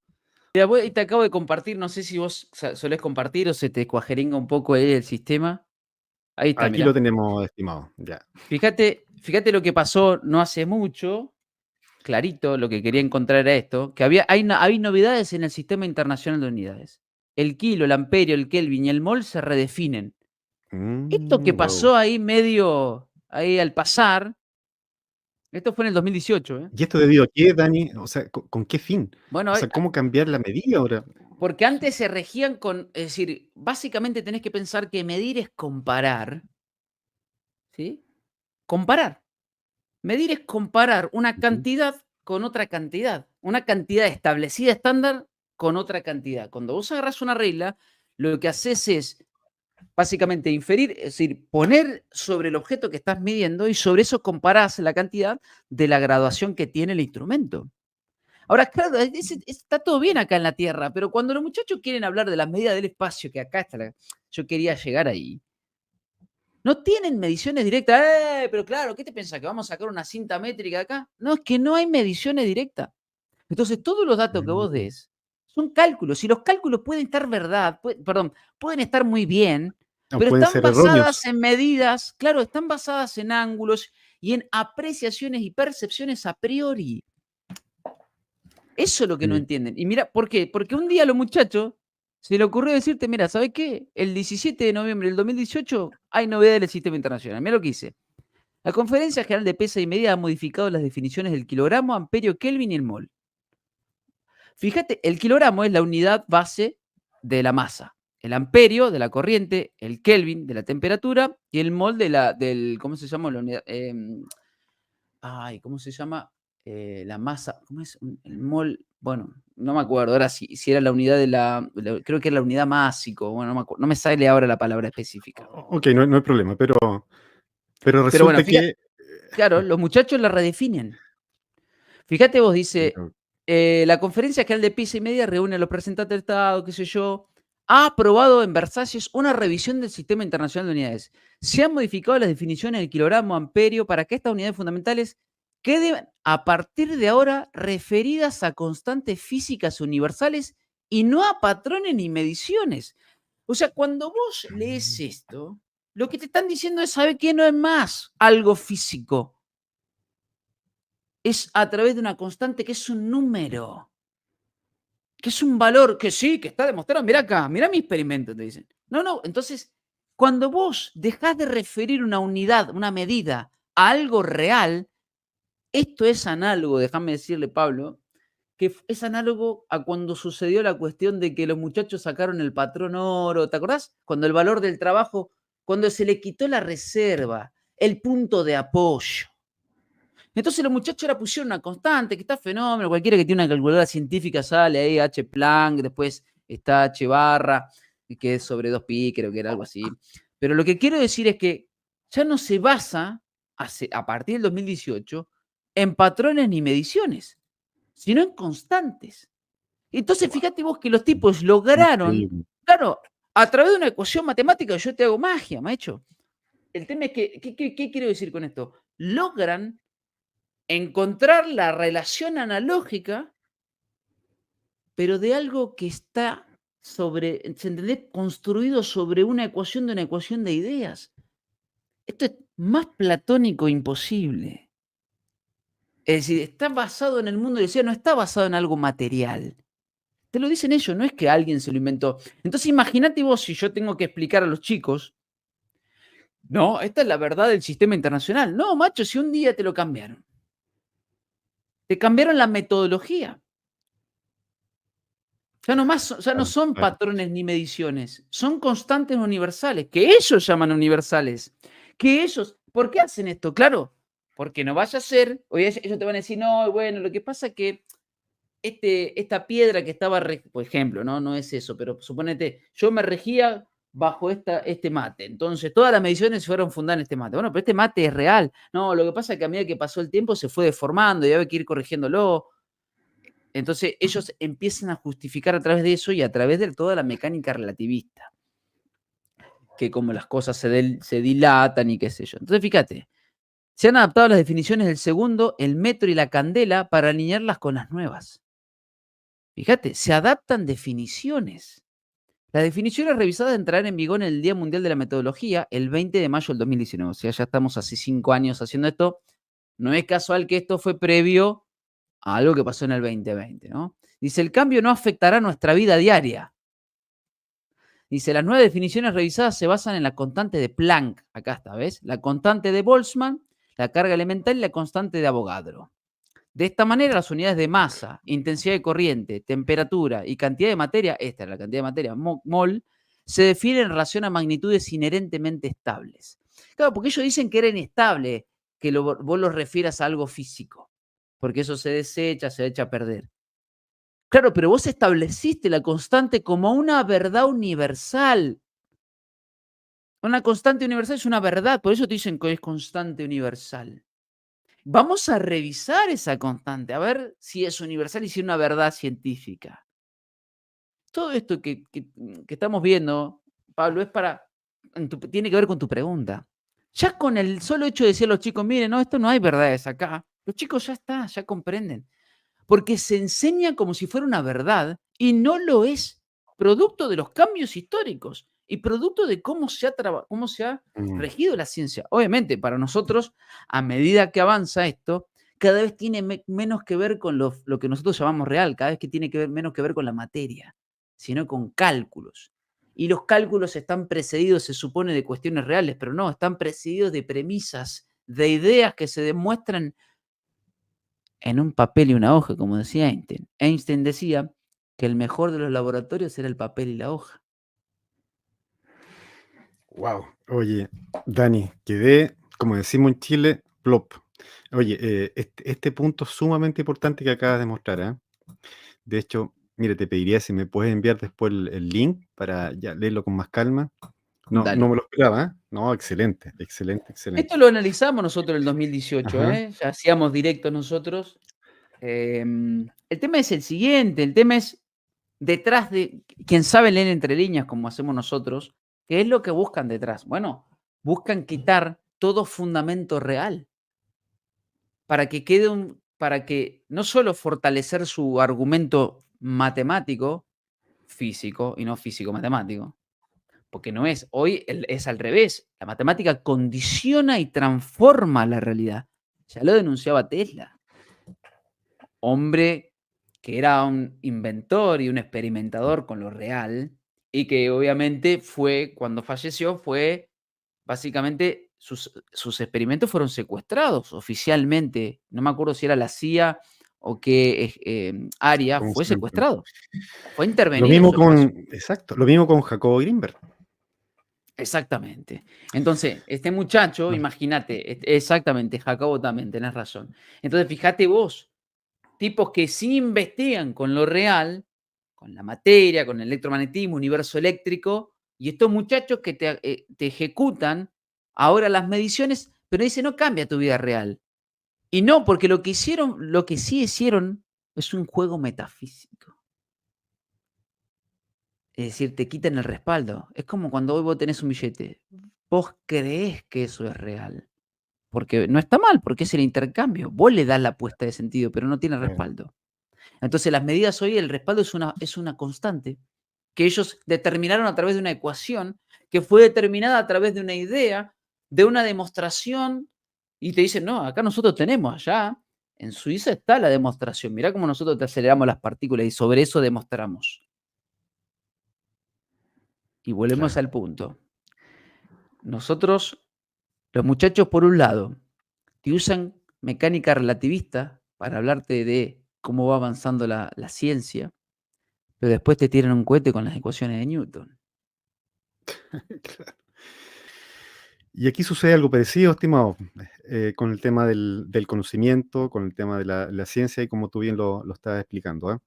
Mira, y te acabo de compartir, no sé si vos solés compartir o se te cuajeringa un poco ahí el sistema. Ahí está, Aquí lo mira. tenemos, estimado, ya. Fíjate lo que pasó no hace mucho, clarito, lo que quería encontrar era esto, que hay novedades en el sistema internacional de unidades. El kilo, el amperio, el kelvin y el mol se redefinen. Esto que Wow. pasó ahí medio, ahí al pasar, esto fue en el 2018, ¿eh? ¿Y esto debido a qué, Dani? O sea, ¿con qué fin? Bueno, O sea, ¿cómo cambiar la medida ahora? porque antes se regían es decir, básicamente tenés que pensar que medir es comparar, ¿sí? Comparar. Medir es comparar una Ujú. cantidad con otra cantidad, una cantidad establecida estándar con otra cantidad. Cuando vos agarrás una regla, lo que haces es básicamente inferir, es decir, poner sobre el objeto que estás midiendo y sobre eso comparás la cantidad de la graduación que tiene el instrumento. Ahora, claro, está todo bien acá en la Tierra, pero cuando los muchachos quieren hablar de las medidas del espacio, que acá está yo quería llegar ahí, no tienen mediciones directas. Pero claro, ¿qué te pensás? ¿Que vamos a sacar una cinta métrica de acá? No, es que no hay mediciones directas. Entonces, todos los datos que vos Mm. des son cálculos. Y los cálculos pueden estar perdón, pueden estar muy bien, No, pero pueden están ser basadas erróneos. en medidas, claro, están basadas en ángulos y en apreciaciones y percepciones a priori. Eso es lo que no Sí. entienden. Y mira, ¿por qué? Porque un día a los muchachos se le ocurrió decirte, mira, ¿sabes qué? El 17 de noviembre del 2018 hay novedades del sistema internacional. Mira lo que hice. La Conferencia General de Pesa y Medida ha modificado las definiciones del kilogramo, amperio, kelvin y el mol. Fíjate, el kilogramo es la unidad base de la masa, el amperio de la corriente, el kelvin de la temperatura y el mol del, ¿cómo se llama la unidad? ¿Cómo se llama? La masa, ¿cómo es? El mol, bueno, no me acuerdo ahora si era la unidad creo que era la unidad másico, bueno, no me sale ahora la palabra específica. Ok, no, no hay problema, pero Pero bueno, resulta fíjate, que... claro, los muchachos la redefinen. Fíjate vos, dice, Pero, la Conferencia General de Pisa y Media reúne a los representantes del Estado, qué sé yo, ha aprobado en Versalles una revisión del Sistema Internacional de Unidades. Se han modificado las definiciones del kilogramo, amperio, para que estas unidades fundamentales queden a partir de ahora referidas a constantes físicas universales y no a patrones ni mediciones. O sea, cuando vos lees esto, lo que te están diciendo es, ¿sabe qué? No es más algo físico, es a través de una constante que es un número, que es un valor que sí, que está demostrado. Mira acá, mira mi experimento, te dicen. No, no, entonces, cuando vos dejás de referir una unidad, una medida a algo real, esto es análogo, déjame decirle, Pablo, que es análogo a cuando sucedió la cuestión de que los muchachos sacaron el patrón oro, ¿te acordás? Cuando el valor del trabajo, cuando se le quitó la reserva, el punto de apoyo. Entonces los muchachos ahora pusieron una constante, que está fenómeno, cualquiera que tiene una calculadora científica sale ahí, H Planck, después está H barra, que es sobre 2pi, creo que era algo así. Pero lo que quiero decir es que ya no se basa, a partir del 2018, en patrones ni mediciones, sino en constantes. Entonces wow, fíjate vos que los tipos lograron, increíble. claro, a través de una ecuación matemática, yo te hago magia, maestro. el tema es que, ¿qué quiero decir con esto? Logran encontrar la relación analógica, pero de algo que está sobre, ¿se entiende? Construido sobre una ecuación de ideas. Esto es más platónico imposible. Es decir, está basado en el mundo, decía, no está basado en algo material. Te lo dicen ellos, no es que alguien se lo inventó. Entonces imagínate vos si yo tengo que explicar a los chicos, no, esta es la verdad del sistema internacional. No, macho, si un día te lo cambiaron. Te cambiaron la metodología. Ya no Claro, son claro. patrones ni mediciones, son constantes universales, que ellos llaman universales. Que ellos, ¿por qué hacen esto? Claro, porque no vaya a ser, oye, ellos te van a decir, no, bueno, lo que pasa es que esta piedra que estaba, por ejemplo, ¿no? No es eso, pero suponete, yo me regía bajo este mate, entonces todas las mediciones fueron fundadas en este mate. Bueno, pero este mate es real. No, lo que pasa es que a medida que pasó el tiempo se fue deformando y había que ir corrigiéndolo. Entonces ellos empiezan a justificar a través de eso y a través de toda la mecánica relativista, que como las cosas se dilatan y qué sé yo. Entonces fíjate, se han adaptado las definiciones del segundo, el metro y la candela para alinearlas con las nuevas. Fíjate, se adaptan definiciones. Las definiciones revisadas entrarán en vigor en el Día Mundial de la Metodología el 20 de mayo del 2019. O sea, ya estamos hace 5 años haciendo esto. No es casual que esto fue previo a algo que pasó en el 2020, ¿no? Dice, el cambio no afectará nuestra vida diaria. Dice, las nuevas definiciones revisadas se basan en la constante de Planck. Acá está, ¿ves? La constante de Boltzmann, la carga elemental y la constante de Avogadro. De esta manera, las unidades de masa, intensidad de corriente, temperatura y cantidad de materia, esta es la cantidad de materia, mol, se definen en relación a magnitudes inherentemente estables. Claro, porque ellos dicen que era inestable que vos lo refieras a algo físico, porque eso se desecha, se echa a perder. Claro, pero vos estableciste la constante como una verdad universal. Una constante universal es una verdad, por eso te dicen que es constante universal. Vamos a revisar esa constante, a ver si es universal y si es una verdad científica. Todo esto que estamos viendo, Pablo, es tiene que ver con tu pregunta. Ya con el solo hecho de decir a los chicos, miren, no, esto no hay verdades acá, los chicos ya comprenden. Porque se enseña como si fuera una verdad y no lo es, producto de los cambios históricos y producto de cómo se ha Mm, regido la ciencia. Obviamente, para nosotros, a medida que avanza esto, cada vez tiene menos que ver con lo que nosotros llamamos real, cada vez que tiene que ver menos que ver con la materia, sino con cálculos. Y los cálculos están precedidos, se supone, de cuestiones reales, pero no, están precedidos de premisas, de ideas que se demuestran en un papel y una hoja, como decía Einstein. Einstein decía que el mejor de los laboratorios era el papel y la hoja. wow. Oye, Dani, quedé, como decimos en Chile, plop. Oye, este punto es sumamente importante que acabas de mostrar, ¿eh? De hecho, mire, te pediría si me puedes enviar después el link para ya leerlo con más calma. No, no Dale. me lo esperaba, ¿eh? No, excelente, excelente, excelente. Esto lo analizamos nosotros en el 2018, Ajá. ¿eh? Ya hacíamos directos nosotros. El tema es el siguiente, el tema es detrás de, quien sabe leer entre líneas como hacemos nosotros, ¿qué es lo que buscan detrás? Bueno, buscan quitar todo fundamento real para que para que no solo fortalecer su argumento matemático, físico y no físico-matemático, porque no es, hoy es al revés, la matemática condiciona y transforma la realidad. Ya lo denunciaba Tesla, hombre que era un inventor y un experimentador con lo real y que obviamente cuando falleció, básicamente sus experimentos fueron secuestrados oficialmente. No me acuerdo si era la CIA o qué área, Como fue siempre. secuestrado, fue Lo intervenido en mismo su espacio. exacto, lo mismo con Jacobo Greenberg. Exactamente. Entonces, este muchacho, Ah, imagínate, exactamente, Jacobo también, tenés razón. Entonces, fíjate vos, tipos que sí investigan con lo real, con la materia, con el electromagnetismo, universo eléctrico, y estos muchachos que te ejecutan ahora las mediciones, pero dice, no cambia tu vida real. Y no, porque lo que sí hicieron es un juego metafísico. Es decir, te quitan el respaldo. Es como cuando hoy vos tenés un billete. vos creés que eso es real. Porque no está mal, porque es el intercambio. Vos le das la puesta de sentido, pero no tiene Claro. respaldo. Entonces, las medidas hoy, el respaldo es una constante que ellos determinaron a través de una ecuación que fue determinada a través de una idea, de una demostración, y te dicen, no, acá nosotros tenemos, allá en Suiza está la demostración, mirá cómo nosotros te aceleramos las partículas y sobre eso demostramos. Y volvemos Claro. al punto. Nosotros, los muchachos, por un lado, te usan mecánica relativista para hablarte de cómo va avanzando la ciencia, pero después te tiran un cohete con las ecuaciones de Newton. Y aquí sucede algo parecido, estimado, con el tema del conocimiento, con el tema de la ciencia y como tú bien lo estabas explicando, ¿ah?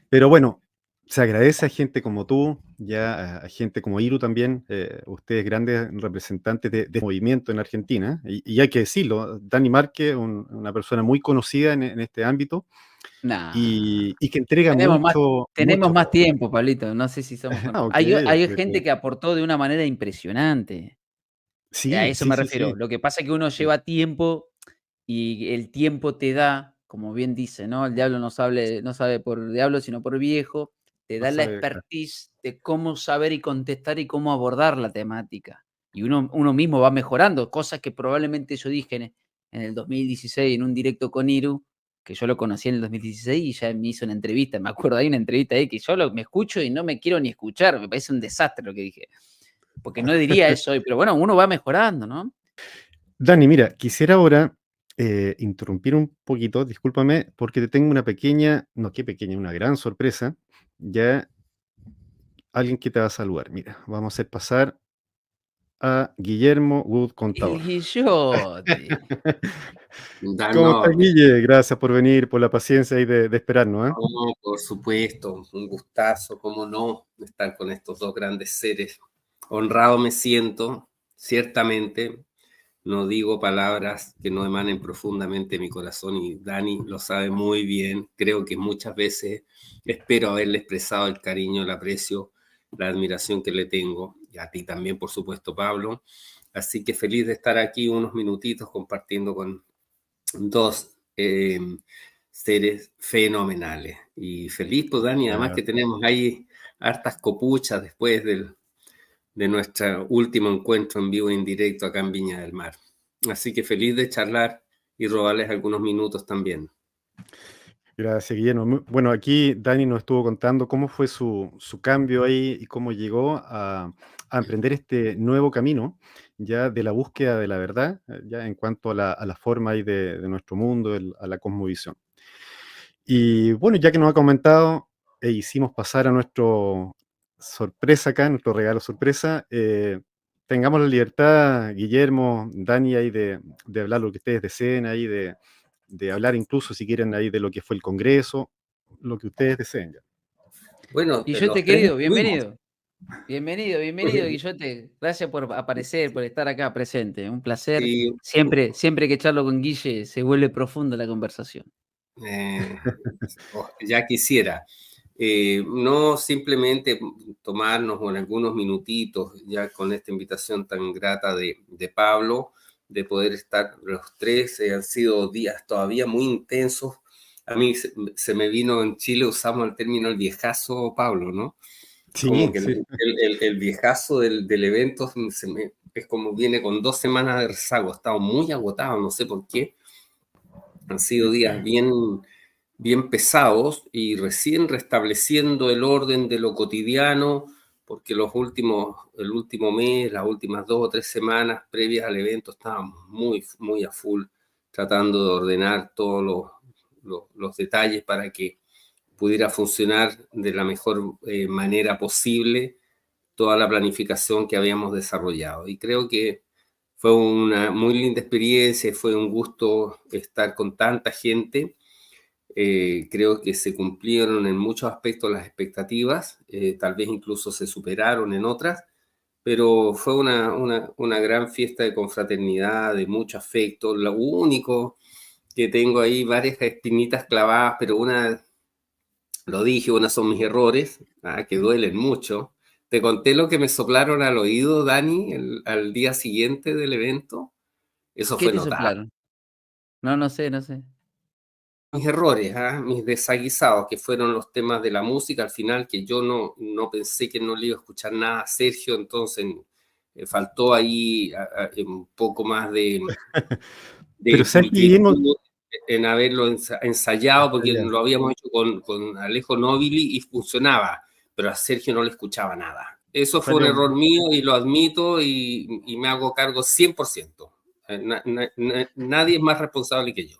Pero bueno, se agradece a gente como tú, ya a gente como Iru también, ustedes grandes representantes de movimiento en Argentina, y hay que decirlo, Dani Márquez, una persona muy conocida en este ámbito Nah, y que entrega tenemos más mucho, tenemos mucho. más tiempo, Pablito, no sé si somos Ah, ok, hay ok, gente ok. que aportó de una manera impresionante, a Sí, eso sí, me sí, refiero. sí. Lo que pasa es que uno Sí, lleva tiempo y el tiempo te da, como bien dice, ¿no? El diablo no sabe por diablo, sino por viejo, te no da la sabe, claro, expertise de cómo saber y contestar y cómo abordar la temática. Y uno mismo va mejorando, cosas que probablemente yo dije en el 2016 en un directo con Iru, que yo lo conocí en el 2016 y ya me hizo una entrevista, me acuerdo, hay una entrevista ahí que yo me escucho y no me quiero ni escuchar, me parece un desastre lo que dije, porque no diría eso hoy, pero bueno, uno va mejorando, ¿no? Dani, mira, quisiera ahora interrumpir un poquito, discúlpame, porque te tengo una pequeña, no, qué pequeña, una gran sorpresa. Ya alguien que te va a saludar. Mira, vamos a hacer pasar a Guillermo Wood El Contador. Guillote. ¿Cómo estás, No, Guille? Gracias por venir, por la paciencia y de esperarnos, ¿eh? no, por supuesto, un gustazo, cómo no, estar con estos dos grandes seres. Honrado me siento, ciertamente, no digo palabras que no emanen profundamente de mi corazón y Dani lo sabe muy bien. Creo que muchas veces espero haberle expresado el cariño, el aprecio, la admiración que le tengo, y a ti también, por supuesto, Pablo. Así que feliz de estar aquí unos minutitos compartiendo con dos seres fenomenales. Y feliz, pues Dani, además Ya. que tenemos ahí hartas copuchas después de nuestro último encuentro en vivo e indirecto acá en Viña del Mar. Así que feliz de charlar y robarles algunos minutos también. Gracias, Guillermo. Bueno, aquí Dani nos estuvo contando cómo fue su cambio ahí y cómo llegó a emprender este nuevo camino, ya de la búsqueda de la verdad, ya en cuanto a la forma ahí de nuestro mundo, a la cosmovisión. Y bueno, ya que nos ha comentado, hicimos pasar a nuestro sorpresa acá, nuestro regalo sorpresa. Tengamos la libertad, Guillermo, Dani, ahí de hablar lo que ustedes deseen, ahí de hablar incluso si quieren ahí de lo que fue el Congreso, lo que ustedes deseen ya. Bueno, Guillote los tres querido, estuvimos. bienvenido. Bienvenido, bienvenido, Guillote. Gracias por aparecer, por estar acá presente. Un placer. Sí, Siempre que charlo con Guille se vuelve profunda la conversación. eh, ya quisiera. No simplemente tomarnos con algunos minutitos ya con esta invitación tan grata de Pablo, de poder estar los tres. Han sido días todavía muy intensos. A mí se me vino en Chile, usamos el término el viejazo, Pablo, ¿no? Como Sí, que sí. el viejazo del evento es como viene con 2 semanas de rezago. He estado muy agotado, no sé por qué. Han sido días bien pesados y recién restableciendo el orden de lo cotidiano, porque el último mes, las últimas 2 o 3 semanas previas al evento estábamos muy a full tratando de ordenar todos los detalles para que pudiera funcionar de la mejor manera posible toda la planificación que habíamos desarrollado. Y creo que fue una muy linda experiencia, fue un gusto estar con tanta gente. Creo que se cumplieron en muchos aspectos las expectativas, tal vez incluso se superaron en otras, pero fue una gran fiesta de confraternidad, de mucho afecto. Lo único que tengo ahí, varias espinitas clavadas, pero una, lo dije, unas son mis errores, que duelen mucho, Te conté lo que me soplaron al oído, Dani, al día siguiente del evento. Eso ¿Qué fue te notable. soplaron? No sé, no sé. Mis errores, mis desaguisados, que fueron los temas de la música al final, que yo no pensé que no le iba a escuchar nada a Sergio, entonces faltó ahí un poco más Pero de sabes que Guillermo, inquietud en haberlo ensayado, porque ya, lo habíamos hecho con Alejo Nobili y funcionaba, pero a Sergio no le escuchaba nada. Eso fue un pero error mío y lo admito y me hago cargo 100%. Nadie es más responsable que yo.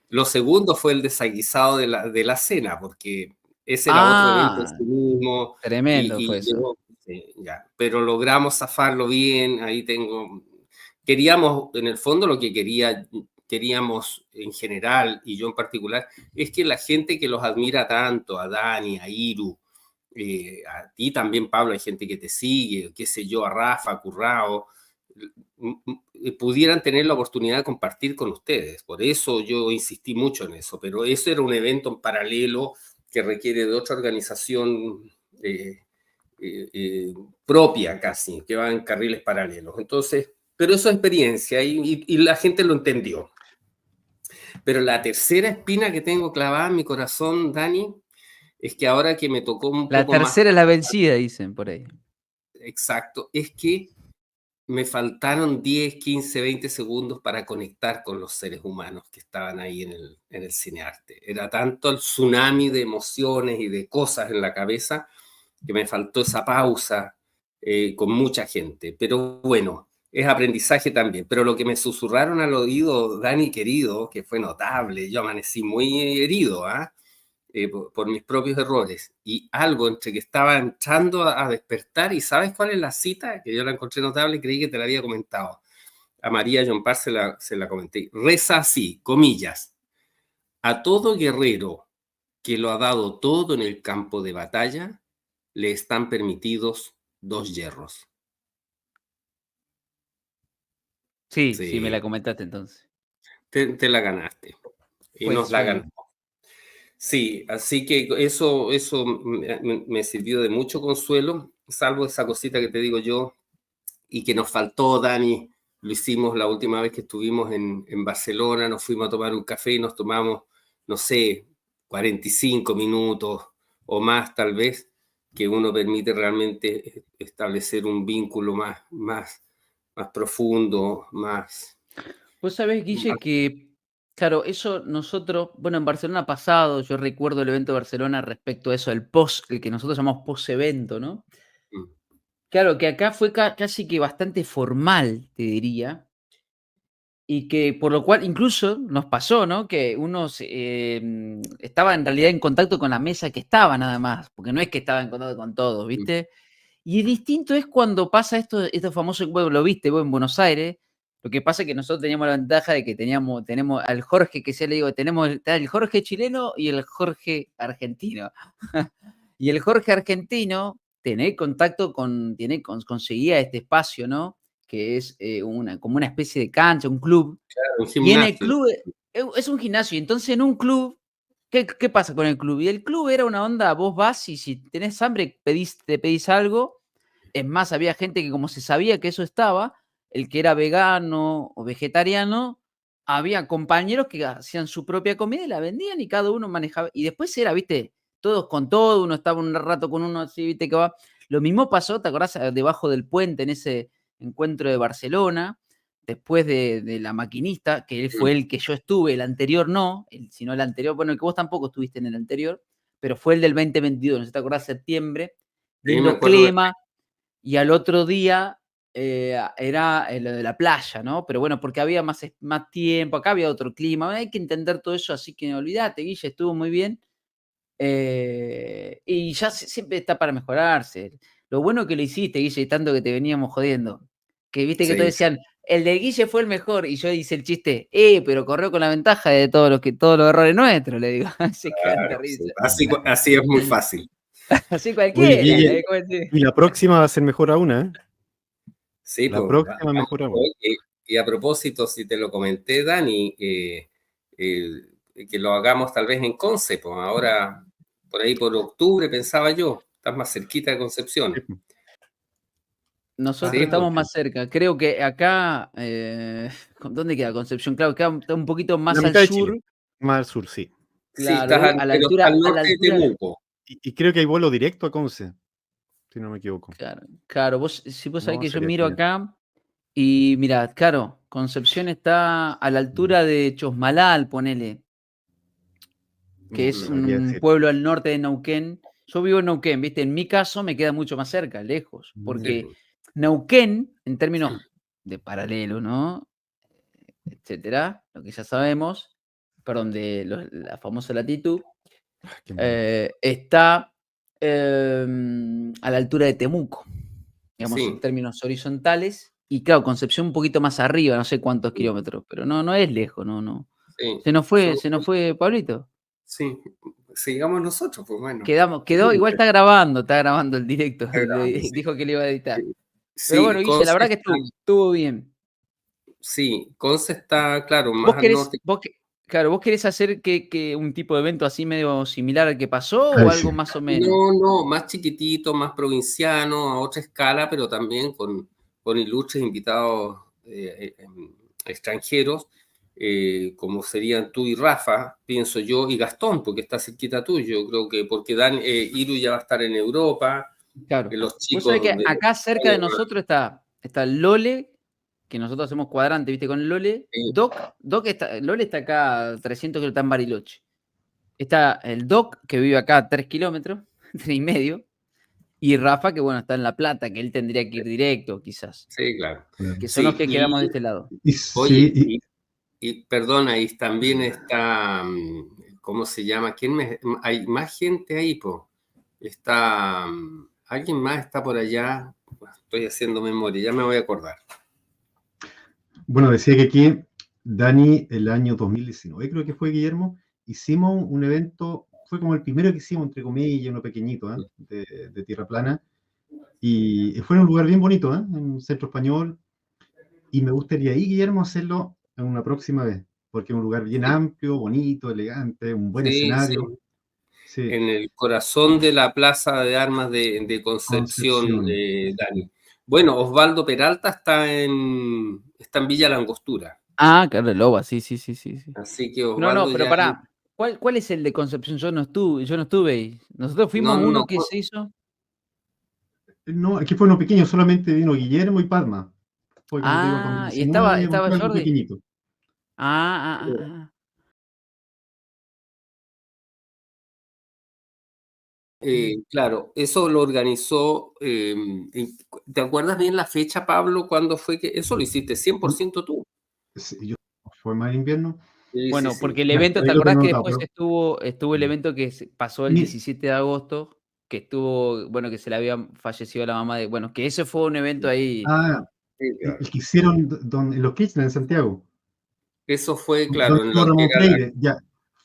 Lo segundo fue el desaguisado de la cena, porque ese era otro evento en Ah, sí mismo tremendo fue y eso. llegó, ya. Pero logramos zafarlo bien, ahí tengo... Queríamos, en el fondo lo que queríamos en general, y yo en particular, es que la gente que los admira tanto, a Dani, a Iru, a ti también, Pablo, hay gente que te sigue, qué sé yo, a Rafa, a Currao, pudieran tener la oportunidad de compartir con ustedes. Por eso yo insistí mucho en eso, pero eso era un evento en paralelo que requiere de otra organización propia casi, que va en carriles paralelos. Entonces, pero eso es experiencia y la gente lo entendió. Pero la tercera espina que tengo clavada en mi corazón, Dani, es que ahora que me tocó un La poco más tercera es la vencida, dicen por ahí. exacto, es que me faltaron 10, 15, 20 segundos para conectar con los seres humanos que estaban ahí en el cinearte. Era tanto el tsunami de emociones y de cosas en la cabeza que me faltó esa pausa con mucha gente. Pero bueno, es aprendizaje también. Pero lo que me susurraron al oído, Dani querido, que fue notable, yo amanecí muy herido, por mis propios errores. Y algo entre que estaba entrando a despertar, y ¿sabes cuál es la cita? Que yo la encontré notable, creí que te la había comentado. A María John Parr se la comenté. Reza así, comillas, a todo guerrero que lo ha dado todo en el campo de batalla, le están permitidos 2 hierros. Sí, sí, me Sí, la comentaste entonces. te la ganaste. Y nos la Fue. ganamos. Sí, así que eso me sirvió de mucho consuelo, salvo esa cosita que te digo yo, y que nos faltó, Dani. Lo hicimos la última vez que estuvimos en Barcelona, nos fuimos a tomar un café y nos tomamos, no sé, 45 minutos o más tal vez, que uno permite realmente establecer un vínculo más profundo, más... Vos sabés, Guille, que, claro, eso nosotros, bueno, en Barcelona pasado, yo recuerdo el evento de Barcelona respecto a eso, el que nosotros llamamos post-evento, ¿no? Claro, que acá fue casi que bastante formal, te diría, y que por lo cual incluso nos pasó, ¿no? Que uno estaba en realidad en contacto con la mesa que estaba nada más, porque no es que estaba en contacto con todos, ¿viste? Y distinto es cuando pasa esto famoso, bueno, lo viste vos en Buenos Aires, lo que pasa es que nosotros teníamos la ventaja de que tenemos al Jorge, que se le digo, tenemos está el Jorge chileno y el Jorge argentino. Y el Jorge argentino conseguía este espacio, ¿no? Que es como una especie de cancha, un club. Claro, un Y en el gimnasio. club es un gimnasio. Y entonces en un club, ¿qué pasa con el club? Y el club era una onda, vos vas y si tenés hambre te pedís algo. Es más, había gente que como se sabía que eso estaba, el que era vegano o vegetariano, había compañeros que hacían su propia comida y la vendían y cada uno manejaba. Y después era, viste, todos con todo, uno estaba un rato con uno así, viste, que va. Lo mismo pasó, ¿te acordás? Debajo del puente en ese encuentro de Barcelona, después de La Maquinista, que él fue el que yo estuve, el anterior no, sino el anterior, bueno, el que vos tampoco estuviste en el anterior, pero fue el del 2022, no sé si te acordás, septiembre, Sí, me lindo acuerdo de... clima, y al otro día era lo de la playa, ¿no? Pero bueno, porque había más tiempo, acá había otro clima, hay que entender todo eso, así que olvídate, Guille, estuvo muy bien. Y ya siempre está para mejorarse. Lo bueno que lo hiciste, Guille, y tanto que te veníamos jodiendo. Que viste que todos Sí, decían, el de Guille fue el mejor, y yo hice el chiste, pero corrió con la ventaja de todos los errores nuestros, le digo. Se cagan de claro, sí. risa. Así es muy fácil. Así oye, cualquiera, Guille, como decir. y la próxima va a ser mejor aún, ¿eh? Sí, La pues, próxima mejor aún. y a propósito, si te lo comenté, Dani, que lo hagamos tal vez en Conce, pues ahora, por ahí por octubre, pensaba yo, estás más cerquita de Sí, Concepción. pues. Nosotros Sí, estamos porque más cerca. Creo que acá, ¿dónde queda Concepción? Claro, queda un poquito La más al mitad de Chile, sur. más al sur, sí. sí, Claro, pero está al a la norte de altura. Temuco. Y creo que hay vuelo directo a Conce, si no me equivoco. Claro, claro, si vos sabés No, que yo sería miro genial. acá y mira, claro, Concepción está a la altura de Chosmalal, ponele, que No es sabría un decir. pueblo al norte de Neuquén. Yo vivo en Neuquén, ¿viste? En mi caso me queda mucho más cerca, lejos, Sí, porque pues. Neuquén, en términos de paralelo, ¿no? Etcétera, lo que ya sabemos, perdón, de la famosa latitud, Qué mal. está a la altura de Temuco, digamos, en Sí, términos horizontales. Y claro, Concepción un poquito más arriba, no sé cuántos kilómetros, pero no es lejos, no. sí. Son, Se nos fue Pablito. sí, sigamos nosotros, pues bueno. Igual está grabando el directo. Sí, Dijo que le iba a editar. sí. Pero Sí, bueno, Guille, la Conce verdad que está, estuvo bien. sí, Conce está, claro, más ¿Vos al querés, norte. claro, vos querés hacer que un tipo de evento así medio similar al que pasó o Ay, sí. algo más o menos? No, más chiquitito, más provinciano, a otra escala, pero también con ilustres invitados extranjeros, como serían tú y Rafa, pienso yo, y Gastón, porque está cerquita tuyo, creo que porque Iru ya va a estar en Europa, Claro. los Vos sabés chicos que de acá cerca de nosotros está el Lole, que nosotros hacemos cuadrante, ¿viste? Con el Lole. Lole está acá a 300 kilómetros, está en Bariloche. Está el Doc, que vive acá a 3 kilómetros, 3,5. Y Rafa, que bueno, está en La Plata, que él tendría que ir directo, quizás. sí, claro. Que son los Sí, que quedamos de este lado. Y oye, sí, y, y perdona, y también está, ¿cómo se llama? Hay más gente ahí, po. Está, alguien más está por allá. Estoy haciendo memoria, ya me voy a acordar. bueno, decía que aquí, Dani, el año 2019, creo que fue Guillermo, hicimos un evento, fue como el primero que hicimos, entre comillas, uno pequeñito, de Tierra Plana, y fue en un lugar bien bonito, en un centro español, y me gustaría ahí, Guillermo, hacerlo en una próxima vez, porque es un lugar bien Sí, amplio, bonito, elegante, un buen sí, sí. escenario, sí, En el corazón de la Plaza de Armas de Concepción, Concepción. Dani. Bueno, Osvaldo Peralta está en Villa Langostura. Ah, claro, el Loba, sí, sí, sí, sí, sí. Así que No, Osvaldo pero ya. pará. ¿Cuál es el de Concepción? Yo no estuve ahí. Nosotros fuimos No, a no, uno no. que se hizo. No, aquí fue uno pequeño, solamente vino Guillermo y Padma. Fue, como te digo, Ah, y estaba, 2019, estaba fue algo Jordi. pequeñito. Ah, ah, ah, ah. Claro, eso lo organizó. ¿Te acuerdas bien la fecha, Pablo? ¿Cuándo fue que eso lo hiciste 100% tú? Sí, fue más invierno. Sí, sí, Bueno, sí. porque el Ya, evento, por ¿te ahí lo acordás tengo que anotado, después pero estuvo el evento que pasó el mire, 17 de agosto? Que estuvo, bueno, que se le había fallecido la mamá de. Bueno, que ese fue un evento ahí. ah, Sí, el claro. que hicieron en los Kirchner, en Santiago, Eso fue, donde claro, en estuvo lo que Ramón era la. Freire, ya,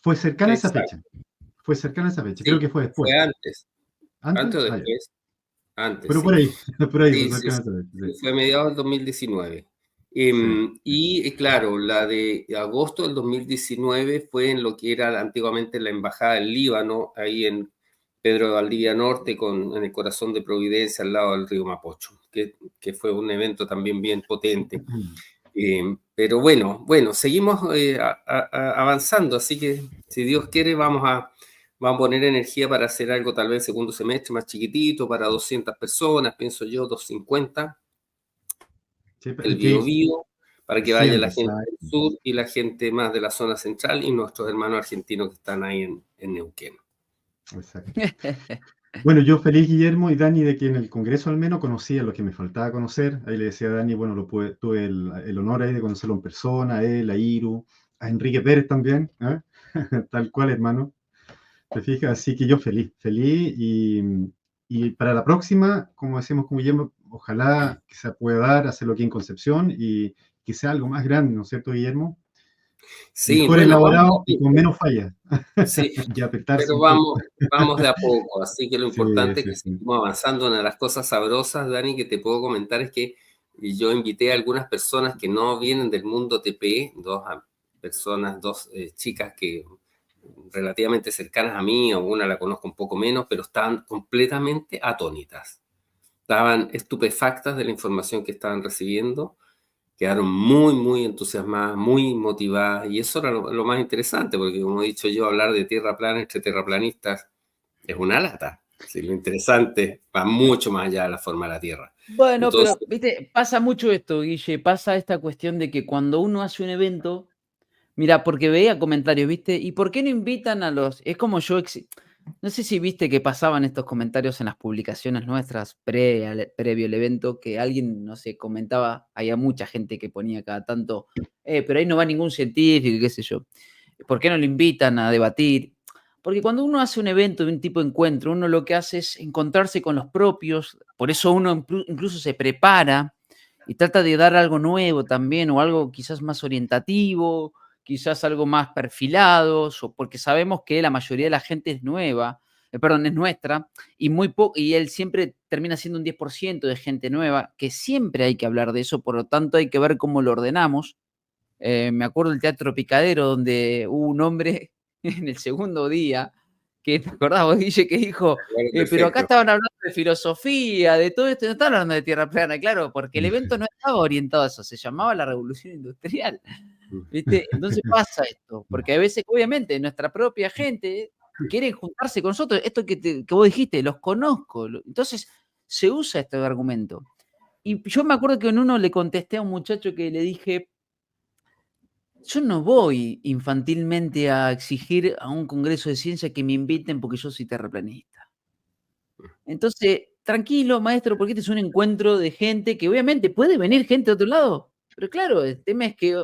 fue cercana a esa Exacto. fecha. Fue cercana a esa fecha, creo Sí, que fue fue después. antes. ¿Antes? ¿Antes o Ah, ya. después? Antes, Pero sí. por ahí, fue Sí, sí, cercana a sí. esa fecha. Sí, Sí, fue a mediados del 2019. sí. Claro, la de agosto del 2019 fue en lo que era antiguamente la Embajada del Líbano, ahí en Pedro de Valdivia Norte, en el corazón de Providencia, al lado del río Mapocho, que fue un evento también bien potente. Pero bueno, seguimos avanzando, así que si Dios quiere vamos a poner energía para hacer algo tal vez segundo semestre más chiquitito, para 200 personas, pienso yo, 250, Sí, el hay que ir Biobío, para que vaya 100, la gente del exacto. sur y la gente más de la zona central y nuestros hermanos argentinos que están ahí en Neuquén. Exacto. Bueno, yo feliz, Guillermo y Dani, de que en el Congreso al menos conocía lo que me faltaba conocer. Ahí le decía a Dani, bueno, tuve el honor ahí de conocerlo en persona, a él, a Iru, a Enrique Pérez también, ¿eh? Tal cual, hermano. ¿Te fijas? Así que yo feliz, feliz. Y para la próxima, como decimos con Guillermo, ojalá que se pueda dar, hacerlo aquí en Concepción y que sea algo más grande, ¿no es cierto, Guillermo? Sí, Mejor bueno, vamos de elaborado a y con poco. menos fallas. Sí, Y apretarse pero un poco. vamos de a poco, así que lo Sí, importante es sí, que sí. seguimos avanzando. Una de las cosas sabrosas, Dani, que te puedo comentar es que yo invité a algunas personas que no vienen del mundo TP, dos chicas que relativamente cercanas a mí, o una la conozco un poco menos, pero estaban completamente atónitas. estaban estupefactas de la información que estaban recibiendo, quedaron muy, muy entusiasmadas, muy motivadas, y eso era lo más interesante, porque como he dicho yo, hablar de tierra plana entre terraplanistas es una lata. Sí, lo interesante va mucho más allá de la forma de la Tierra. Bueno, Entonces, pero, viste, pasa mucho esto, Guille, pasa esta cuestión de que cuando uno hace un evento, mira, porque veía comentarios, ¿viste? ¿Y por qué no invitan a los...? Es como yo... No sé si viste que pasaban estos comentarios en las publicaciones nuestras previo al evento, que alguien, no sé, comentaba, había mucha gente que ponía cada tanto, pero ahí no va ningún científico, y qué sé yo. ¿Por qué no lo invitan a debatir? Porque cuando uno hace un evento de un tipo de encuentro, uno lo que hace es encontrarse con los propios, por eso uno incluso se prepara y trata de dar algo nuevo también, o algo quizás más orientativo, quizás algo más perfilado, porque sabemos que la mayoría de la gente es nueva, perdón, es nuestra, y él siempre termina siendo un 10% de gente nueva, que siempre hay que hablar de eso, por lo tanto hay que ver cómo lo ordenamos. Me acuerdo del Teatro Picadero, donde hubo un hombre en el segundo día, que te acordás vos, Guille, que dijo, pero acá perfecto. estaban hablando de filosofía, de todo esto, no estaban hablando de tierra plana, claro, porque el evento no estaba orientado a eso, se llamaba la Revolución Industrial, ¿viste? Entonces pasa esto, porque a veces, obviamente, nuestra propia gente quiere juntarse con nosotros, esto que vos dijiste, los conozco, entonces se usa este argumento. Y yo me acuerdo que en uno le contesté a un muchacho que le dije, yo no voy infantilmente a exigir a un congreso de ciencia que me inviten porque yo soy terraplanista. Entonces, tranquilo, maestro, porque este es un encuentro de gente que obviamente puede venir gente de otro lado, pero claro, el tema es que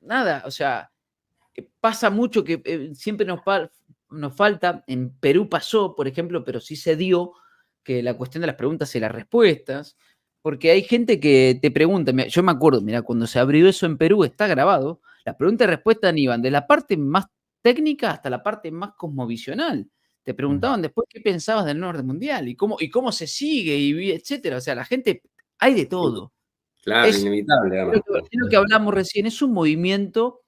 nada, o sea, pasa mucho que siempre nos falta, en Perú pasó, por ejemplo, pero sí se dio que la cuestión de las preguntas y las respuestas, porque hay gente que te pregunta, yo me acuerdo, mira, cuando se abrió eso en Perú, está grabado, las preguntas y respuestas iban de la parte más técnica hasta la parte más cosmovisional. Te preguntaban después qué pensabas del orden mundial y cómo se sigue, y etcétera. O sea, la gente, hay de todo. Claro, Es, inevitable, es además. lo que hablamos recién, es un movimiento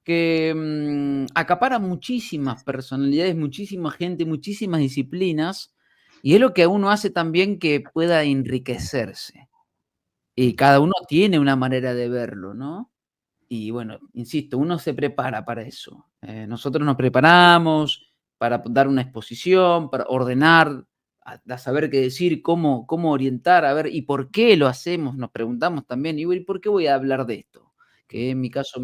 que acapara muchísimas personalidades, muchísima gente, muchísimas disciplinas, y es lo que uno hace también que pueda enriquecerse. Y cada uno tiene una manera de verlo, ¿no? Y bueno, insisto, uno se prepara para eso. Nosotros nos preparamos para dar una exposición, para ordenar, a saber qué decir, cómo orientar, a ver, ¿y por qué lo hacemos? Nos preguntamos también, ¿y por qué voy a hablar de esto? Que en mi caso,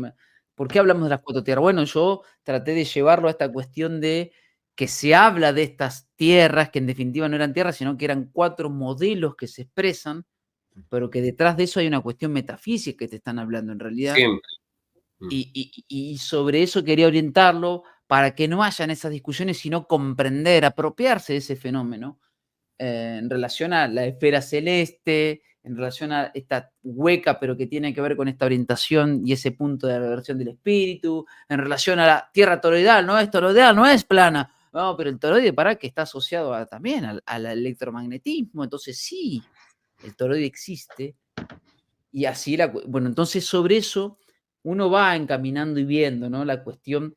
¿por qué hablamos de las cuatro tierras? Bueno, yo traté de llevarlo a esta cuestión de que se habla de estas tierras, que en definitiva no eran tierras, sino que eran cuatro modelos que se expresan, pero que detrás de eso hay una cuestión metafísica que te están hablando en realidad. Siempre. Y sobre eso quería orientarlo para que no hayan esas discusiones, sino comprender, apropiarse de ese fenómeno en relación a la esfera celeste, en relación a esta hueca, pero que tiene que ver con esta orientación y ese punto de reversión del espíritu, en relación a la tierra toroidal, no es toroidal, no es plana. No, pero el toroide, para que está asociado también al electromagnetismo, entonces sí, el toroide existe. Y así, bueno, entonces sobre eso uno va encaminando y viendo, ¿no? La cuestión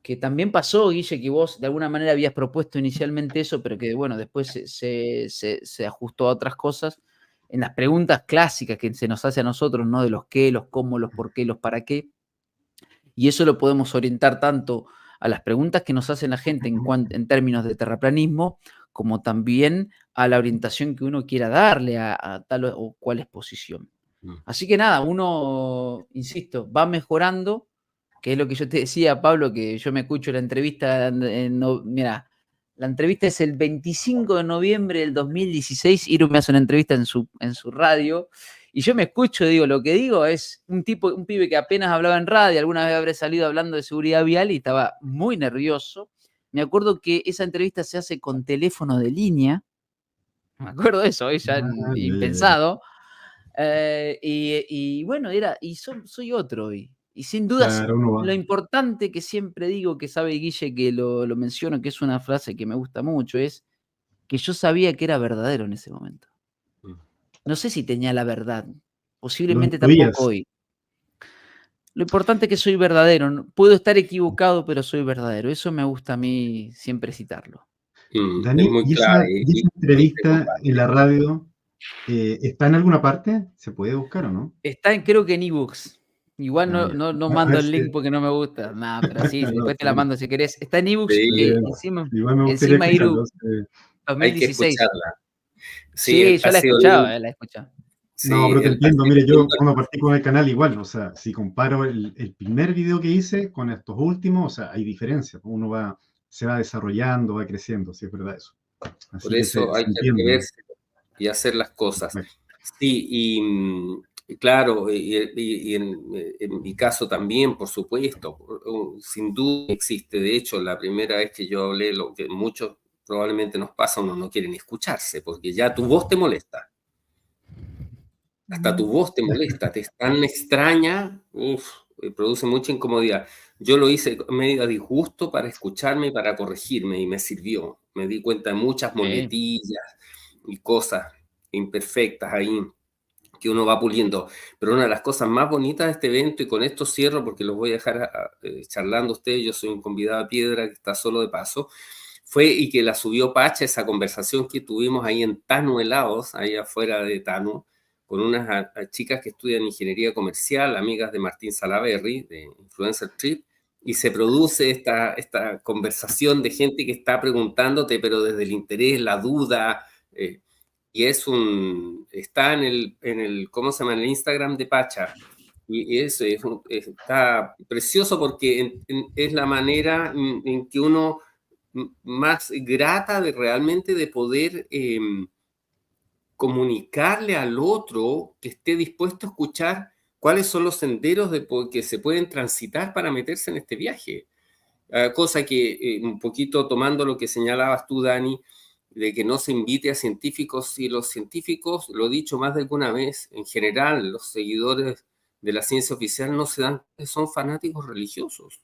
que también pasó, Guille, que vos de alguna manera habías propuesto inicialmente eso, pero que, bueno, después se ajustó a otras cosas, en las preguntas clásicas que se nos hace a nosotros, ¿no? De los qué, los cómo, los por qué, los para qué. Y eso lo podemos orientar tanto a las preguntas que nos hace la gente en términos de terraplanismo, como también a la orientación que uno quiera darle a tal o cual exposición. Así que nada, uno, insisto, va mejorando, que es lo que yo te decía, Pablo, que yo me escucho la entrevista, mira, la entrevista es el 25 de noviembre del 2016, Iru me hace una entrevista en su radio, y yo me escucho, digo, lo que digo es un pibe que apenas hablaba en radio, alguna vez habré salido hablando de seguridad vial y estaba muy nervioso. Me acuerdo que esa entrevista se hace con teléfono de línea, me acuerdo de eso, ya impensado. Y bueno, soy otro hoy. Y sin dudas, Claro, uno va. lo importante que siempre digo, que sabe Guille que lo menciono, que es una frase que me gusta mucho, es que yo sabía que era verdadero en ese momento. No sé si tenía la verdad, posiblemente tampoco hoy. Lo importante es que soy verdadero. Puedo estar equivocado, pero soy verdadero. Eso me gusta a mí siempre citarlo. Es Dani, muy y clave. esa entrevista en la radio, ¿Está en alguna parte? ¿Se puede buscar o no? Creo que en ebooks. Igual Ah, ya. no A mando ver el si... link porque no me gusta. Nada, pero sí, No, después te está la bien, mando si querés. Está en ebooks Sí, está que bien. Igual me gustaría encima escucharlo. Iru Sí. hay que 2016. escucharla. Sí, Sí, yo ha la he sido escuchado, lindo. la he escuchado. No, Sí, pero te ha entiendo. sido Mire, yo lindo. cuando partí con el canal igual, o sea, si comparo el primer video que hice con estos últimos, o sea, hay diferencias. Se va desarrollando, va creciendo, sí es verdad eso. Por Así que eso hay se que entiende. atreverse y hacer las cosas. Exacto. Sí, y claro, y en mi caso también, por supuesto, sin duda existe. De hecho, la primera vez que yo hablé, lo que muchos probablemente nos pasa, uno no quiere ni escucharse, porque ya tu voz te molesta. Hasta tu voz te molesta, te es tan extraña, produce mucha incomodidad. Yo lo hice medio a disgusto para escucharme y para corregirme y me sirvió. Me di cuenta de muchas Sí. muletillas y cosas imperfectas ahí que uno va puliendo. Pero una de las cosas más bonitas de este evento, y con esto cierro porque los voy a dejar charlando a ustedes, yo soy un convidado a piedra que está solo de paso, fue y que la subió Pacha, esa conversación que tuvimos ahí en Tanu Helados, ahí afuera de Tanu, con unas chicas que estudian ingeniería comercial, amigas de Martín Salaverry, de Influencer Trip, y se produce esta conversación de gente que está preguntándote, pero desde el interés, la duda, y está ¿cómo se llama? En el Instagram de Pacha. Y eso está precioso porque es la manera en que uno más grata de realmente de poder comunicarle al otro que esté dispuesto a escuchar cuáles son los senderos que se pueden transitar para meterse en este viaje. Cosa que, un poquito tomando lo que señalabas tú, Dani, de que no se invite a científicos, y los científicos, lo he dicho más de alguna vez, en general, los seguidores de la ciencia oficial no se dan, son fanáticos religiosos.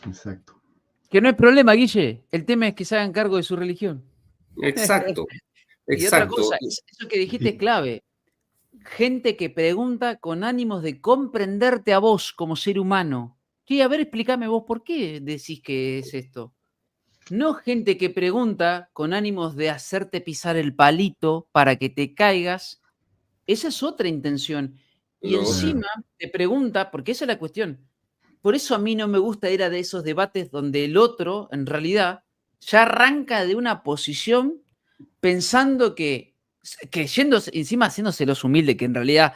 Exacto. Que no hay problema, Guille. El tema es que se hagan cargo de su religión. Exacto, Y otra exacto. cosa, eso que dijiste es clave. Gente que pregunta con ánimos de comprenderte a vos como ser humano. Sí, a ver, explícame vos por qué decís que es esto. No gente que pregunta con ánimos de hacerte pisar el palito para que te caigas. Esa es otra intención. Y Lógico. encima te pregunta, porque esa es la cuestión. Por eso a mí no me gusta ir a de esos debates donde el otro, en realidad, ya arranca de una posición pensando que yendo encima haciéndose los humilde, que en realidad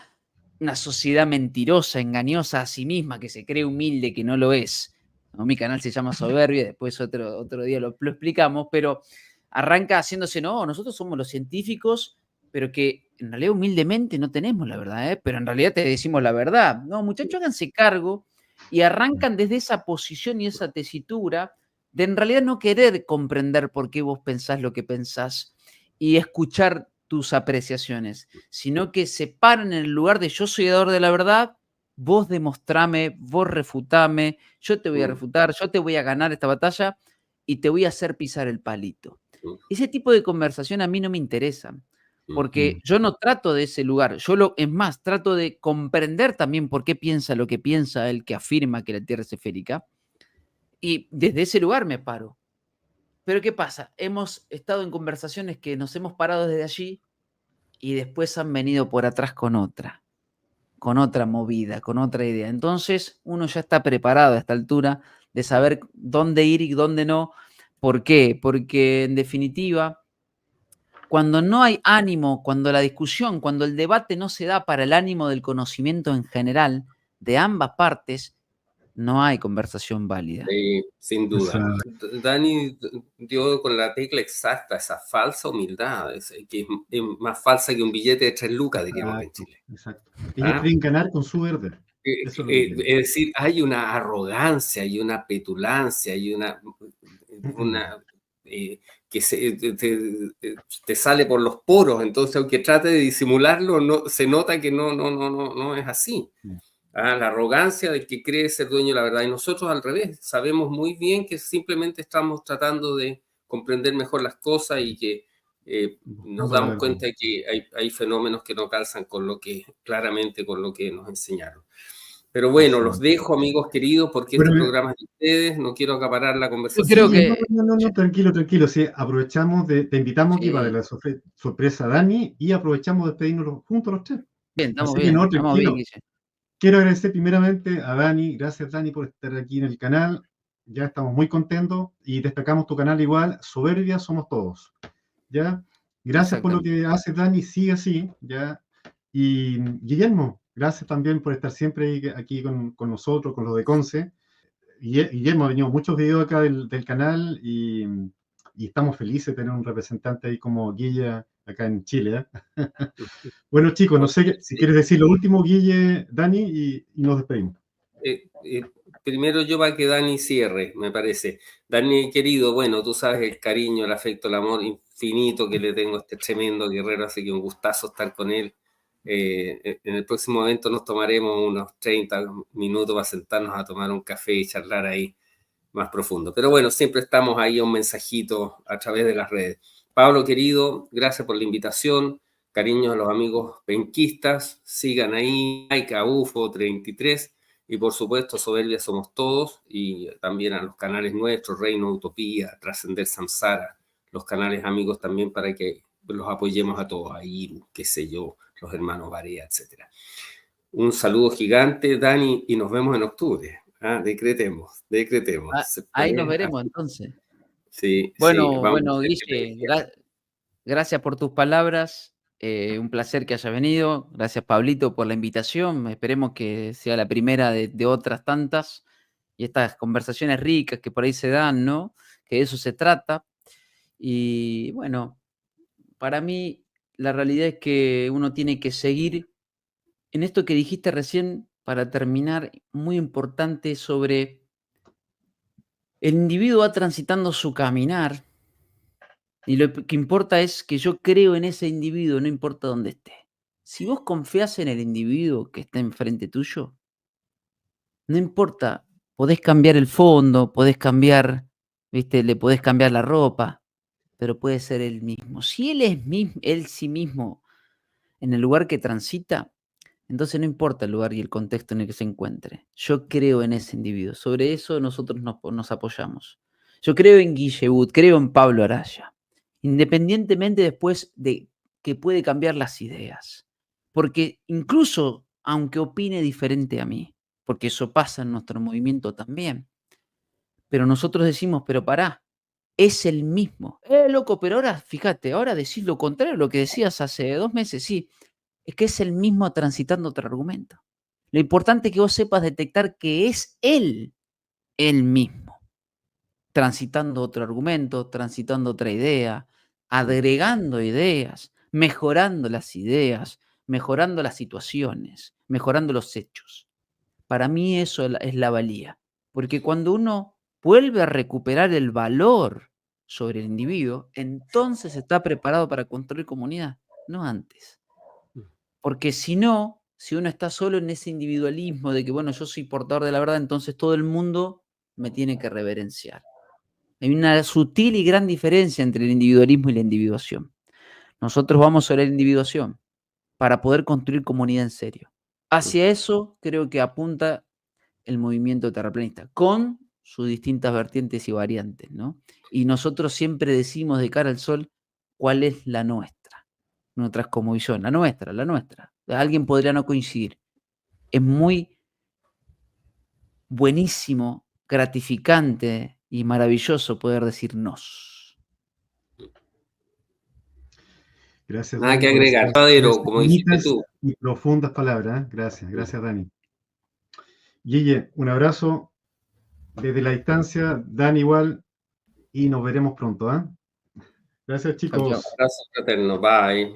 una sociedad mentirosa, engañosa a sí misma, que se cree humilde, que no lo es. ¿No? Mi canal se llama Soberbia, después otro día lo explicamos, pero arranca haciéndose, no, nosotros somos los científicos, pero que en realidad humildemente no tenemos la verdad, ¿eh? Pero en realidad te decimos la verdad. No, muchachos, háganse cargo y arrancan desde esa posición y esa tesitura de en realidad no querer comprender por qué vos pensás lo que pensás y escuchar tus apreciaciones, sino que se paran en el lugar de yo soy dador de la verdad, vos demostrame, vos refutame, yo te voy a refutar, yo te voy a ganar esta batalla y te voy a hacer pisar el palito. Ese tipo de conversación a mí no me interesa, porque yo no trato de ese lugar, es más, trato de comprender también por qué piensa lo que piensa el que afirma que la Tierra es esférica, y desde ese lugar me paro. Pero ¿qué pasa? Hemos estado en conversaciones que nos hemos parado desde allí y después han venido por atrás con otra movida, con otra idea. Entonces uno ya está preparado a esta altura de saber dónde ir y dónde no. ¿Por qué? Porque en definitiva, cuando no hay ánimo, cuando la discusión, cuando el debate no se da para el ánimo del conocimiento en general de ambas partes, no hay conversación válida. Sin duda. Exacto. Dani dio con la tecla exacta esa falsa humildad, que es más falsa que un billete de 3 lucas, diríamos acá en Exacto. Chile. Exacto. Ellos ¿Ah? creen ganar con su verde. Eso es lo que quieren. Es decir, hay una arrogancia, hay una petulancia, hay una que te sale por los poros, entonces aunque trate de disimularlo, no, se nota que no es así. La arrogancia del que cree ser dueño de la verdad. Y nosotros al revés, sabemos muy bien que simplemente estamos tratando de comprender mejor las cosas y que nos Buscando la damos verdad. cuenta de que hay fenómenos que no calzan con claramente con lo que nos enseñaron. Pero bueno, Así los es. dejo, amigos queridos, porque Bueno, este programa es de ustedes. No quiero acaparar la Yo conversación. creo sí, que no, tranquilo. Sí, aprovechamos te invitamos aquí para sí, la sorpresa a Dani y aprovechamos de despedirnos juntos los tres. Así que no, estamos bien, tranquilo. Guille. Quiero agradecer primeramente a Dani. Gracias, Dani, por estar aquí en el canal. Ya estamos muy contentos y destacamos tu canal igual. Soberbia somos todos. ¿Ya? Gracias por lo Exactamente. que haces, Dani. Sigue así. ¿Ya? Y Guillermo, gracias también por estar siempre aquí con nosotros, con los de Conce. Guillermo, ha venido muchos videos acá del canal y estamos felices de tener un representante ahí como Guille acá en Chile. Bueno, chicos, no sé si quieres decir lo último, Guille, Dani, y nos despedimos. Primero yo para que Dani cierre, me parece. Dani, querido, bueno, tú sabes el cariño, el afecto, el amor infinito que le tengo a este tremendo guerrero, así que un gustazo estar con él. En el próximo evento nos tomaremos unos 30 minutos para sentarnos a tomar un café y charlar ahí más profundo. Pero bueno, siempre estamos ahí a un mensajito a través de las redes. Pablo, querido, gracias por la invitación. Cariños a los amigos penquistas. Sigan ahí, Aika UFO 33. Y por supuesto, Soberbia somos todos. Y también a los canales nuestros, Reino Utopía, Trascender Samsara. Los canales amigos también para que los apoyemos a todos. A Iru, qué sé yo, los hermanos Barea, etc. Un saludo gigante, Dani, y nos vemos en octubre. Decretemos. Ahí nos veremos entonces. Sí, Bueno, vamos a Guille, gracias por tus palabras. Un placer que hayas venido. Gracias, Pablito, por la invitación. Esperemos que sea la primera de otras tantas. Y estas conversaciones ricas que por ahí se dan, ¿no? Que de eso se trata. Y bueno, para mí la realidad es que uno tiene que seguir en esto que dijiste recién, para terminar, muy importante sobre el individuo va transitando su caminar. Y lo que importa es que yo creo en ese individuo, no importa dónde esté. Si vos confías en el individuo que está enfrente tuyo, no importa, podés cambiar el fondo, podés cambiar, ¿viste? Le podés cambiar la ropa, pero puede ser él mismo. Si él es él sí mismo en el lugar que transita, entonces no importa el lugar y el contexto en el que se encuentre. Yo creo en ese individuo. Sobre eso nosotros nos apoyamos. Yo creo en Guille Wood, creo en Pablo Araya. Independientemente después de que puede cambiar las ideas. Porque incluso aunque opine diferente a mí, porque eso pasa en nuestro movimiento también, pero nosotros decimos, pero pará, es el mismo. Loco, pero ahora, fíjate, ahora decís lo contrario a lo que decías hace 2 meses, sí. Es que es el mismo transitando otro argumento. Lo importante es que vos sepas detectar que es él mismo, transitando otro argumento, transitando otra idea, agregando ideas, mejorando las ideas, mejorando las situaciones, mejorando los hechos. Para mí eso es la valía, porque cuando uno vuelve a recuperar el valor sobre el individuo, entonces está preparado para construir comunidad, no antes. Porque si no, si uno está solo en ese individualismo de que, bueno, yo soy portador de la verdad, entonces todo el mundo me tiene que reverenciar. Hay una sutil y gran diferencia entre el individualismo y la individuación. Nosotros vamos sobre la individuación para poder construir comunidad en serio. Hacia eso creo que apunta el movimiento terraplanista, con sus distintas vertientes y variantes, ¿no? Y nosotros siempre decimos de cara al sol cuál es la nuestra. Nuestra cosmovisión, la nuestra. Alguien podría no coincidir. Es muy buenísimo, gratificante y maravilloso poder decir nos. Gracias, Nada Dani, que por agregar. esas Padero, como dijiste bonitas tú. y profundas palabras. Gracias, Dani. Guille, un abrazo desde la distancia. Dani igual, y nos veremos pronto. Gracias, Chau, chau. chicos. Abrazo fraterno. Bye.